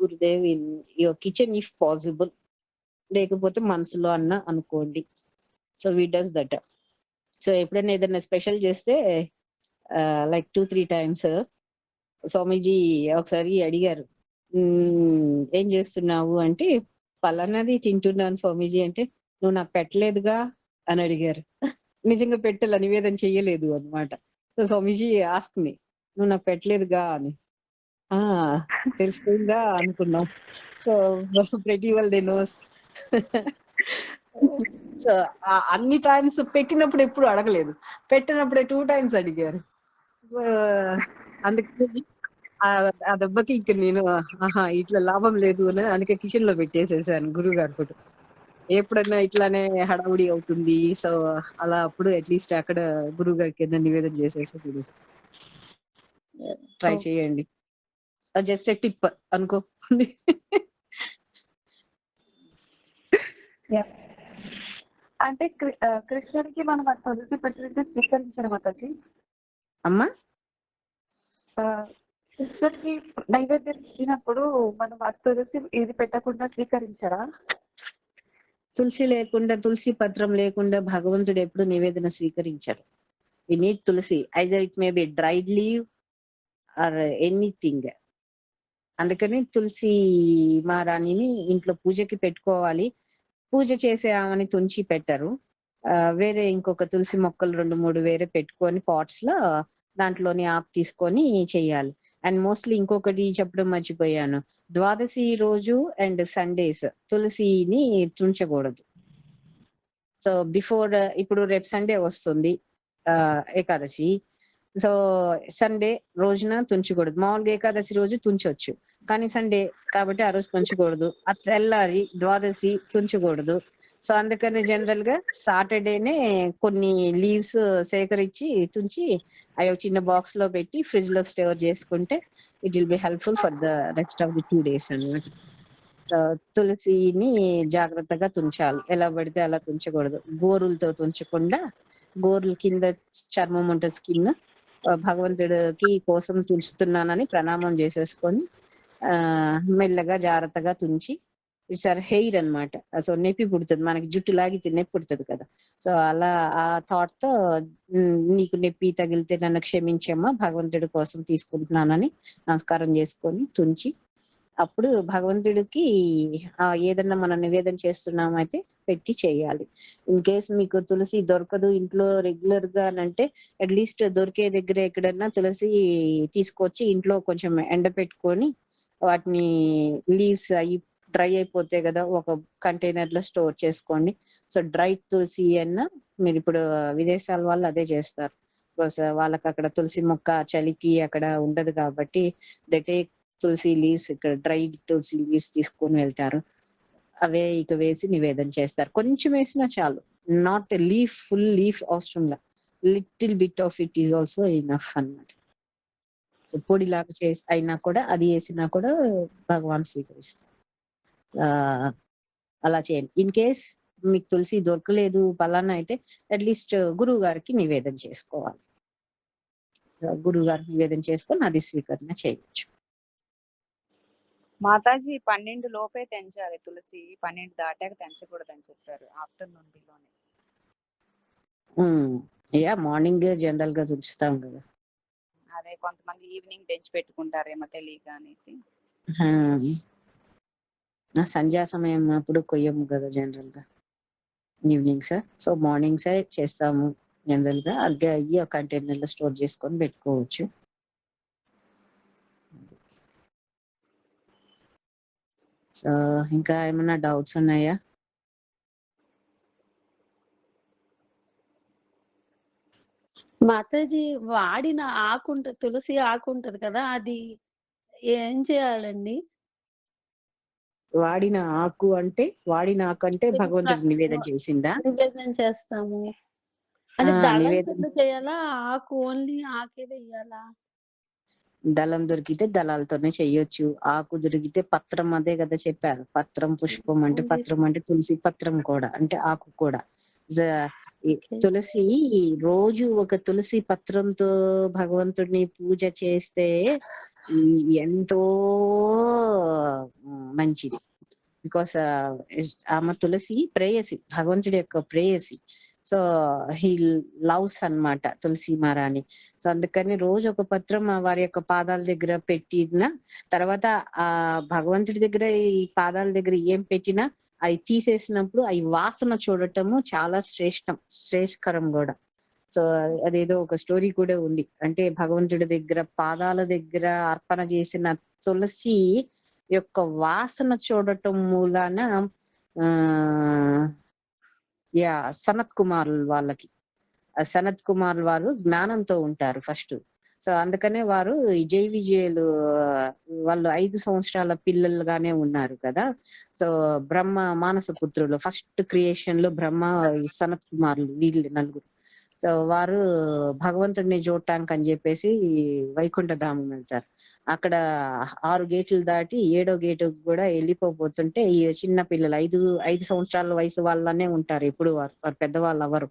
Gurudev in your kitchen if possible, లేకపోతే మనసులో అన్న అనుకోండి. So we does that. So ఎప్పుడైనా ఏదైనా స్పెషల్ చేస్తే లైక్ 2-3 times స్వామీజీ ఒకసారి అడిగారు, ఏం చేస్తున్నావు అంటే పలానాది తింటున్నాను స్వామీజీ అంటే, నువ్వు నాకు పెట్టలేదుగా అని అడిగారు. నిజంగా పెట్టాల నివేదన చెయ్యలేదు అనమాట. సో స్వామీజీ ఆస్క్ మీ, నువ్వు నాకు పెట్టలేదుగా అని. తెలిసిపోయిందా అనుకున్నాం. సో ప్రతి వెల్ దే నోస్. సో అన్ని టైమ్స్ పెట్టినప్పుడు ఎప్పుడు అడగలేదు, పెట్టినప్పుడే 2 times అడిగారు. అందుకే ఆ దెబ్బకి ఇంక నేను ఇట్లా లాభం లేదు అని అందుకే కిచెన్ లో పెట్టేసేసాను గురువు గారి ఫోటో. ఎప్పుడన్నా ఇట్లానే హడావుడి అవుతుంది, సో అలా అప్పుడు అట్లీస్ట్ అక్కడ గురువు గారికి ఏదైనా నివేదన చేసేసి ట్రై చేయండి. జస్ట్ టిప్ అనుకో. అంటే కృష్ణుడికి మనం తులసి పెట్టినట్టు స్వీకరించడం మాతాజీ. అమ్మా కృష్ణుడికి నైవేద్యం ఇచ్చినప్పుడు మనం తులసి ఇది పెట్టకుండా స్వీకరించరా? తులసి లేకుండా, తులసి పత్రం లేకుండా భగవంతుడు ఎప్పుడు నివేదన స్వీకరించారు. We need tulsi, either it may be dried leave or anything. అందుకని తులసి మహారాణిని ఇంట్లో పూజకి పెట్టుకోవాలి. పూజ చేసే ఆమెని తుంచి పెట్టరు, వేరే ఇంకొక తులసి మొక్కలు 2-3 వేరే పెట్టుకొని పాట్స్ లో దాంట్లోని ఆకు తీసుకొని చెయ్యాలి. అండ్ మోస్ట్లీ ఇంకొకటి చెప్పడం మర్చిపోయాను, ద్వాదశి రోజు అండ్ సండేస్ తులసిని తుంచకూడదు. సో బిఫోర్, ఇప్పుడు రేపు సండే వస్తుంది ఏకాదశి, సో సండే రోజున తుంచకూడదు. మామూలుగా ఏకాదశి రోజు తుంచొచ్చు, కానీ సండే కాబట్టి ఆ రోజు తుంచకూడదు. ఆ తెల్లారి ద్వాదశి తుంచకూడదు. సో అందుకని జనరల్ గా సాటర్డేనే కొన్ని లీవ్స్ సేకరించి తుంచి అవి చిన్న బాక్స్ లో పెట్టి ఫ్రిడ్జ్ లో స్టోర్ చేసుకుంటే it will be helpful for the rest of the 2 days అన్నమాట. తులసిని జాగ్రత్తగా తుంచాలి, ఎలా పడితే అలా తుంచకూడదు. గోరులతో తుంచకుండా, గోరుల కింద చర్మం ఉంటుంది స్కిన్, భగవంతుడికి కోసం తుంచుతున్నానని ప్రణామం చేసేసుకొని మెల్లగా జాగ్రత్తగా తుంచి ఇట్స్ ఆర్ హెయిర్ అన్నమాట. సో నొప్పి పుడుతుంది, మనకి జుట్టు లాగితే నొప్పి పుడుతుంది కదా. సో అలా ఆ థాట్ తో నీకు నొప్పి తగిలితే నన్ను క్షమించమ్మా, భగవంతుడి కోసం తీసుకుంటున్నానని నమస్కారం చేసుకొని తుంచి అప్పుడు భగవంతుడికి ఏదన్నా మనం నివేదన చేస్తున్నామైతే పెట్టి చేయాలి. ఇన్ కేస్ మీకు తులసి దొరకదు ఇంట్లో రెగ్యులర్ గా అంటే అట్లీస్ట్ దొరికే దగ్గర ఎక్కడన్నా తులసి తీసుకొచ్చి ఇంట్లో కొంచెం ఎండపెట్టుకొని వాటిని లీవ్స్ అవి డ్రై అయిపోతాయి కదా, ఒక కంటైనర్ లో స్టోర్ చేసుకోండి. సో డ్రై తులసి అన్న మీరు ఇప్పుడు విదేశాల వాళ్ళు అదే చేస్తారు. బికాస్ వాళ్ళకి అక్కడ తులసి మొక్క చలికి అక్కడ ఉండదు కాబట్టి దే టేక్ తులసి లీవ్స్, ఇక్కడ డ్రై తులసి లీవ్స్ తీసుకొని వెళ్తారు. అవే ఇక వేసి నివేదన చేస్తారు. కొంచెం వేసినా చాలు, నాట్ లీఫ్ ఫుల్ లీఫ్ అవసరంలా, little bit of it is also enough అన్నమాట. సో పొడిలాగా చేసి అయినా కూడా అది వేసినా కూడా భగవాన్ స్వీకరిస్తారు. అలా చేయండి. ఇన్ కేస్ మీకు తులసి దొరకలేదు పలానా అయితే అట్లీస్ట్ గురువు గారికి నివేదన చేసుకోవాలి. గురువు గారికి నివేదన చేసుకొని అది స్వీకరణ చేయవచ్చు. మాతాజీ 12 లోపే తెంచాలి తులసి, 12 దాటాక తెంచకూడదని చెప్పారు ఆఫ్టర్నూన్ బిలోనే. యా మార్నింగ్ జనరల్ గా ఉంచుతాం కదా. అదే కొంతమంది ఈవినింగ్ తెంచి పెట్టుకుంటారేమో తెలియక అనేసి. సంధ్యా సమయం అప్పుడు కొయ్యము కదా జనరల్ గా, ఈవినింగ్స్. సో మార్నింగ్స్ చేస్తాము జనరల్ గా. అయ్యి కంటైనర్ లో స్టోర్ చేసుకొని పెట్టుకోవచ్చు. సో ఇంకా ఏమైనా డౌట్స్ ఉన్నాయా? మాతాజీ వాడిన ఆకు తులసి ఆకు ఉంటది కదా, అది ఏం చేయాలండి? వాడిన ఆకు అంటే భగవంతుడికి నివేదన చేసిందా? నివేదన చేస్తాము అంటే దళం కింద చేయాలా, ఆకు ఓన్లీ ఆకే వేయాలా? దళం దొరికితే దళాలతోనే చెయ్యొచ్చు, ఆకు దొరికితే పత్రం, అదే కదా చెప్పారు. పత్రం పుష్పం అంటే పత్రం అంటే తులసి పత్రం కూడా అంటే ఆకు కూడా. తులసి రోజు ఒక తులసి పత్రంతో భగవంతుడిని పూజ చేస్తే ఎంతో మంచిది. బికాస్ ఆమె తులసి ప్రేయసి, భగవంతుడి యొక్క ప్రేయసి. సో హీ లవ్స్ అన్నమాట తులసి మహారాణి. సో అందుకని రోజు ఒక పత్రం వారి యొక్క పాదాల దగ్గర పెట్టిన తర్వాత ఆ భగవంతుడి దగ్గర ఈ పాదాల దగ్గర ఏం పెట్టినా అవి తీసేసినప్పుడు అవి వాసన చూడటము చాలా శ్రేష్కరం కూడా. సో అదేదో ఒక స్టోరీ కూడా ఉంది. అంటే భగవంతుడి దగ్గర పాదాల దగ్గర అర్పణ చేసిన తులసి యొక్క వాసన చూడటం మూలాన సనత్ కుమార్ వాళ్ళకి, సనత్ కుమార్ వారు జ్ఞానంతో ఉంటారు ఫస్ట్. సో అందుకనే వారు జై విజయులు వాళ్ళు 5 సంవత్సరాల పిల్లలుగానే ఉన్నారు కదా. సో బ్రహ్మ మానస పుత్రులు ఫస్ట్ క్రియేషన్ లో బ్రహ్మ సనత్ కుమార్లు వీళ్ళు నలుగురు. సో వారు భగవంతుడిని చూడటానికి అని చెప్పేసి వైకుంఠ ధామం వెళ్తారు. అక్కడ 6 గేట్లు దాటి 7వ గేటు కూడా వెళ్ళిపోతుంటే ఈ చిన్న పిల్లలు 5 సంవత్సరాల వయసు వాళ్ళనే ఉంటారు ఎప్పుడు, వారు పెద్దవాళ్ళు ఎవరు.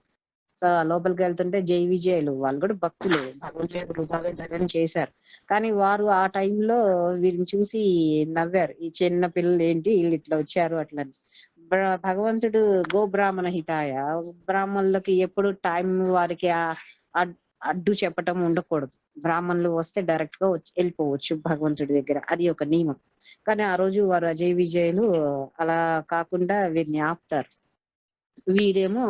సో లోపలికి వెళ్తుంటే జై విజయులు వాళ్ళు కూడా భక్తులు, భగవంతుడి రూపాలు చేశారు. కానీ వారు ఆ టైంలో వీరిని చూసి నవ్వారు, ఈ చిన్న పిల్లలు ఏంటి వీళ్ళు ఇట్లా వచ్చారు అట్లని. భగవంతుడు గో బ్రాహ్మణ హితాయ, బ్రాహ్మణులకి ఎప్పుడు టైం వారికి అడ్డు చెప్పటం ఉండకూడదు. బ్రాహ్మణులు వస్తే డైరెక్ట్ గా వెళ్ళిపోవచ్చు భగవంతుడి దగ్గర, అది ఒక నియమం. కానీ ఆ రోజు వారు అజయ్ విజయులు అలా కాకుండా వీరిని ఆపుతారు. వీరేమో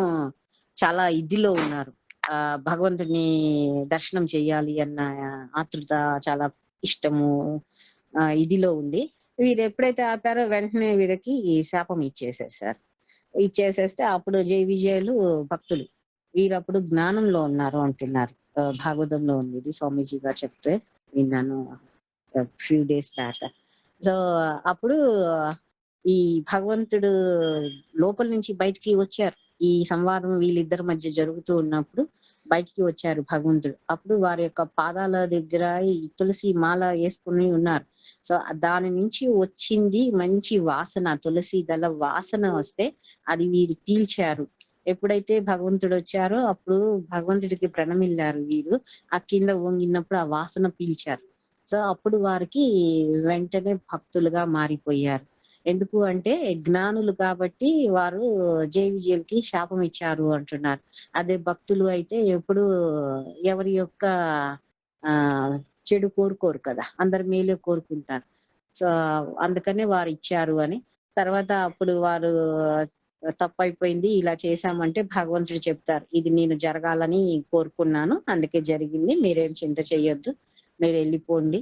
చాలా ఇదిలో ఉన్నారు, భగవంతుడిని దర్శనం చెయ్యాలి అన్న ఆతృత, చాలా ఇష్టము ఇదిలో ఉంది. వీరు ఎప్పుడైతే ఆపారో వెంటనే వీరికి శాపం ఇచ్చేసేస్తే అప్పుడు జై విజయులు భక్తులు వీరప్పుడు జ్ఞానంలో ఉన్నారు అంటున్నారు. భాగవతంలో ఉంది, ఇది స్వామీజీ గారు చెప్తే విన్నాను ఫ్యూ డేస్ బ్యాక్. సో అప్పుడు ఈ భగవంతుడు లోపల నుంచి బయటికి వచ్చారు. ఈ సంవాదం వీళ్ళిద్దరి మధ్య జరుగుతూ ఉన్నప్పుడు బయటికి వచ్చారు భగవంతుడు. అప్పుడు వారి యొక్క పాదాల దగ్గర ఈ తులసి మాల వేసుకుని ఉన్నారు. సో దాని నుంచి వచ్చింది మంచి వాసన, తులసి దళ వాసన వస్తే అది వీరు పీల్చారు. ఎప్పుడైతే భగవంతుడు వచ్చారో అప్పుడు భగవంతుడికి ప్రణమిల్లారు వీరు. ఆ కింద వంగినప్పుడు ఆ వాసన పీల్చారు. సో అప్పుడు వారికి వెంటనే భక్తులుగా మారిపోయారు. ఎందుకు అంటే జ్ఞానులు కాబట్టి వారు జయ విజయులకి శాపం ఇచ్చారు అంటున్నారు. అదే భక్తులు అయితే ఎప్పుడు ఎవరి యొక్క ఆ చెడు కోరుకోరు కదా, అందరి మేలే కోరుకుంటారు. సో అందుకనే వారు ఇచ్చారు అని. తర్వాత అప్పుడు వారు తప్పైపోయింది ఇలా చేశామంటే భగవంతుడు చెప్తారు, ఇది నేను జరగాలని కోరుకున్నాను, అందుకే జరిగింది, మీరేం చింత చెయ్యొద్దు, మీరు వెళ్ళిపోండి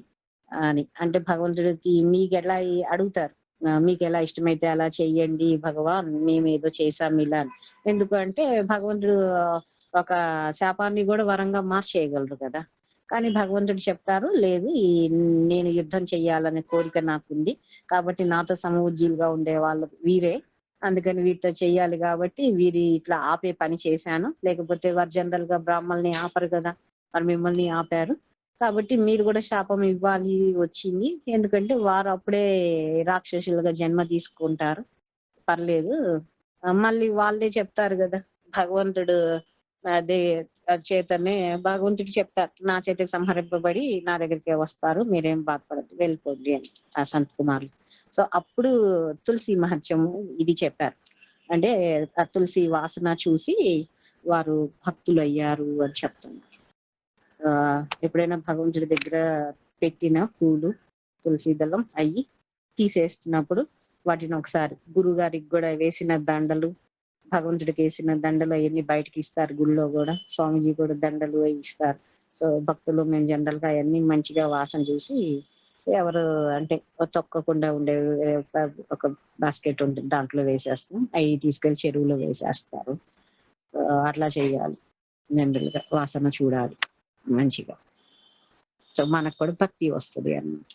అని. అంటే భగవంతుడికి మీకు ఎలా అడుగుతారు, మీకు ఎలా ఇష్టమైతే అలా చెయ్యండి భగవాన్, మేము ఏదో చేశాం ఇలా అని. ఎందుకంటే భగవంతుడు ఒక శాపాన్ని కూడా వరంగా మార్చేయగలరు కదా. కానీ భగవంతుడు చెప్తారు, లేదు నేను యుద్ధం చెయ్యాలనే కోరిక నాకుంది, కాబట్టి నాతో సమవుజ్జీలుగా ఉండే వాళ్ళు వీరే, అందుకని వీరితో చెయ్యాలి కాబట్టి వీరి ఇట్లా ఆపే పని చేశాను. లేకపోతే వారు జనరల్ గా బ్రాహ్మల్ని ఆపరు కదా, వారు మిమ్మల్ని ఆపారు కాబట్టి మీరు కూడా శాపం ఇవ్వాలి వచ్చింది. ఎందుకంటే వారు అప్పుడే రాక్షసులుగా జన్మ తీసుకుంటారు, పర్లేదు. మళ్ళీ వాళ్ళే చెప్తారు కదా, భగవంతుడు అదే చేతనే భగవంతుడు చెప్తారు, నా చేత సంహరింపబడి నా దగ్గరికి వస్తారు, మీరేం బాధపడద్దు, వెళ్ళిపోండి అని ఆ సంత్ కుమారులు. సో అప్పుడు తులసి మహత్యము ఇది చెప్పారు. అంటే ఆ తులసి వాసన చూసి వారు భక్తులు అయ్యారు అని చెప్తున్నారు. ఎప్పుడైనా భగవంతుడి దగ్గర పెట్టిన పూలు తులసి దళం అయ్యి తీసేస్తున్నప్పుడు వాటిని ఒకసారి గురువు గారికి కూడా వేసిన దండలు, భగవంతుడికి వేసిన దండలు అవన్నీ బయటకి ఇస్తారు గుళ్ళో కూడా, స్వామీజీ కూడా దండలు ఇస్తారు. సో భక్తులు మేము జనరల్ గా అవన్నీ మంచిగా వాసన చూసి ఎవరు అంటే తొక్కకుండా ఉండే ఒక బాస్కెట్ ఉంటుంది, దాంట్లో వేసేస్తాం, అవి తీసుకెళ్లి చెరువులో వేసేస్తారు. అట్లా చేయాలి, జనరల్ గా వాసన చూడాలి మంచిగా. సో మనకు కూడా భక్తి వస్తుంది అన్నమాట.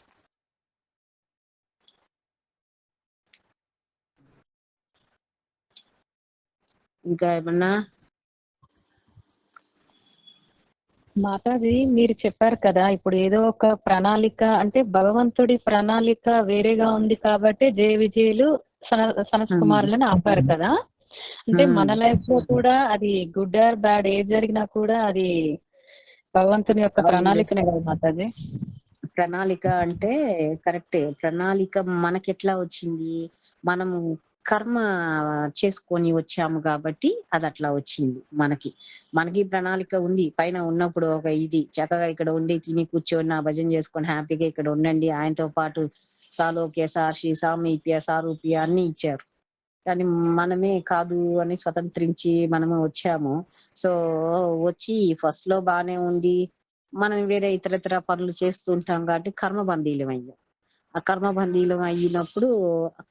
ఇంకా ఏమన్నా? మాతాజీ మీరు చెప్పారు కదా, ఇప్పుడు ఏదో ఒక ప్రణాళిక అంటే భగవంతుడి ప్రణాళిక వేరేగా ఉంది కాబట్టి జయ విజయులు సనత్ కుమారులను ఆపారు కదా. అంటే మన లైఫ్ లో కూడా అది గుడ్ ఆర్ బ్యాడ్ ఏది జరిగినా కూడా అది భగవంతుని యొక్క ప్రణాళికనే కదా మాతాజీ. ప్రణాళిక అంటే కరెక్టే. ప్రణాళిక మనకెట్లా వచ్చింది, మనము కర్మ చేసుకొని వచ్చాము కాబట్టి అది అట్లా వచ్చింది. మనకి ప్రణాళిక ఉంది, పైన ఉన్నప్పుడు ఒక ఇది చక్కగా ఇక్కడ ఉండి తిని కూర్చొని నా భజన చేసుకొని హ్యాపీగా ఇక్కడ ఉండండి, ఆయనతో పాటు సాలోక్య సాక్షి సామీప్య సారూప్య అన్ని ఇచ్చారు. కానీ మనమే కాదు అని స్వతంత్రించి మనము వచ్చాము. సో వచ్చి ఫస్ట్ లో బానే ఉండి మనం వేరే ఇతర పనులు చేస్తూ ఉంటాం కాబట్టి కర్మబంధీలం అయ్యాం. ఆ కర్మబంధీలం అయినప్పుడు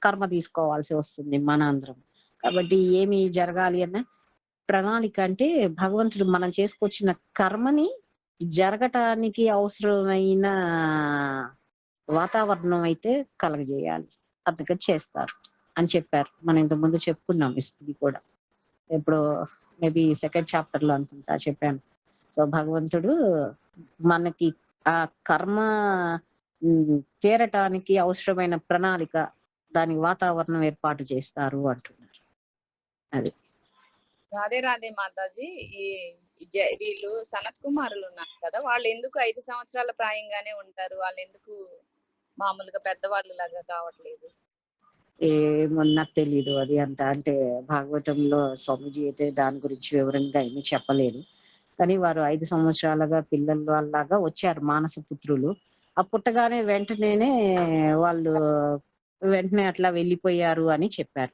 కర్మ తీసుకోవాల్సి వస్తుంది మన అందరం. కాబట్టి ఏమి జరగాలి అన్న ప్రణాళిక అంటే భగవంతుడు మనం చేసుకొచ్చిన కర్మని జరగటానికి అవసరమైన వాతావరణం అయితే కలగజేయాలి, అందుకని చేస్తారు అని చెప్పారు. మనం ఇంతకు ముందు చెప్పుకున్నాం ఇది కూడా, ఇప్పుడు మేబీ సెకండ్ చాప్టర్ లో అనుకుంటా చెప్పాను. సో భగవంతుడు మనకి ఆ కర్మ తీరటానికి అవసరమైన ప్రణాళిక, దానికి వాతావరణం ఏర్పాటు చేస్తారు అంటున్నారు. అది రాధే రాధే మాతాజీ. వీళ్ళు సనత్ కుమారులు ఉన్నారు కదా, వాళ్ళు ఎందుకు 5 సంవత్సరాల ప్రాయంగానే ఉంటారు, వాళ్ళు ఎందుకు మామూలుగా పెద్దవాళ్ళు లాగా కావట్లేదు? ఏమో నాకు తెలీదు అది అంత. అంటే భాగవతంలో స్వామీజీ అయితే దాని గురించి వివరంగా ఏమీ చెప్పలేదు. కానీ వారు 5 సంవత్సరాలుగా పిల్లల వాళ్ళలాగా వచ్చారు, మానస పుత్రులు. ఆ పుట్టగానే వాళ్ళు వెంటనే అట్లా వెళ్ళిపోయారు అని చెప్పారు.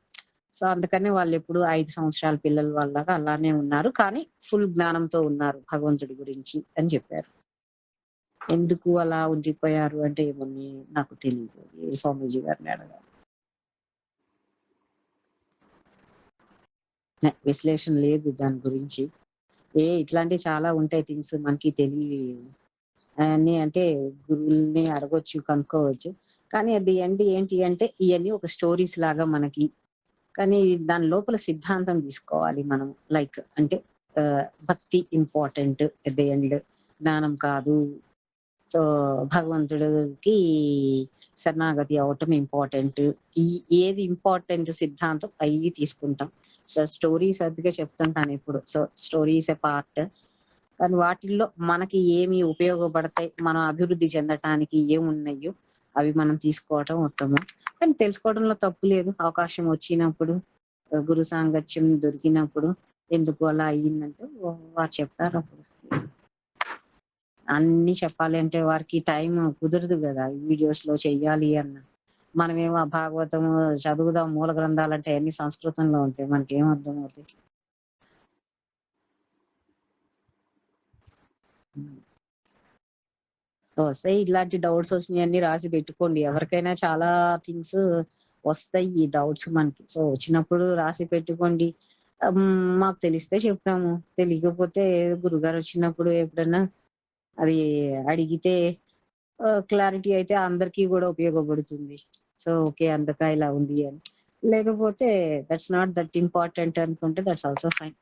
సో అందుకని వాళ్ళు ఎప్పుడు 5 సంవత్సరాల పిల్లల వాళ్ళలాగా అలానే ఉన్నారు, కానీ ఫుల్ జ్ఞానంతో ఉన్నారు భగవంతుడి గురించి అని చెప్పారు. ఎందుకు అలా ఉండిపోయారు అంటే ఏమని నాకు తెలియదు, స్వామీజీ గారిని అడగాలి. విశ్లేషణ లేదు దాని గురించి. ఇట్లాంటివి చాలా ఉంటాయి థింగ్స్ మనకి తెలియదు అన్ని, అంటే గురువుల్ని అడగొచ్చు కనుక్కోవచ్చు. కానీ అది ఏంటి అంటే ఇవన్నీ ఒక స్టోరీస్ లాగా మనకి, కానీ దాని లోపల సిద్ధాంతం తీసుకోవాలి మనం. లైక్ అంటే భక్తి ఇంపార్టెంట్ ఎట్ ది ఎండ్, జ్ఞానం కాదు. సో భగవంతుడికి శరణాగతి అవటం ఇంపార్టెంట్. ఏది ఇంపార్టెంట్ సిద్ధాంతం అవి తీసుకుంటాం. సో స్టోరీస్ అదిగా చెప్తుంటాను ఇప్పుడు. సో స్టోరీస్ ఎ పార్ట్, కానీ వాటిల్లో మనకి ఏమి ఉపయోగపడతాయి, మనం అభివృద్ధి చెందటానికి ఏమున్నాయో అవి మనం తీసుకోవటం ఉత్తమం. కానీ తెలుసుకోవడంలో తప్పు లేదు. అవకాశం వచ్చినప్పుడు గురు సాంగత్యం దొరికినప్పుడు ఎందుకు అలా అయ్యిందంటే వారు చెప్తారు. అప్పుడు అన్ని చెప్పాలి అంటే వారికి టైం కుదరదు కదా, వీడియోస్ లో చెయ్యాలి అన్న. మనమేమో ఆ భాగవతం చదువుదాం మూల గ్రంథాలంటే అన్ని సంస్కృతంలో ఉంటాయి, మనకేం అర్థం అవుతాయి. వస్తాయి ఇట్లాంటి డౌట్స్ వచ్చినాయి అన్ని రాసి పెట్టుకోండి. ఎవరికైనా చాలా థింగ్స్ వస్తాయి ఈ డౌట్స్ మనకి. సో వచ్చినప్పుడు రాసి పెట్టుకోండి. మాకు తెలిస్తే చెప్తాము, తెలియకపోతే గురుగారు వచ్చినప్పుడు ఎప్పుడైనా అది అడిగితే క్లారిటీ అయితే అందరికీ కూడా ఉపయోగపడుతుంది. సో ఓకే అందుక ఇలా ఉంది అని, లేకపోతే దట్స్ నాట్ దట్ ఇంపార్టెంట్ అనుకుంటే దట్స్ ఆల్సో ఫైన్.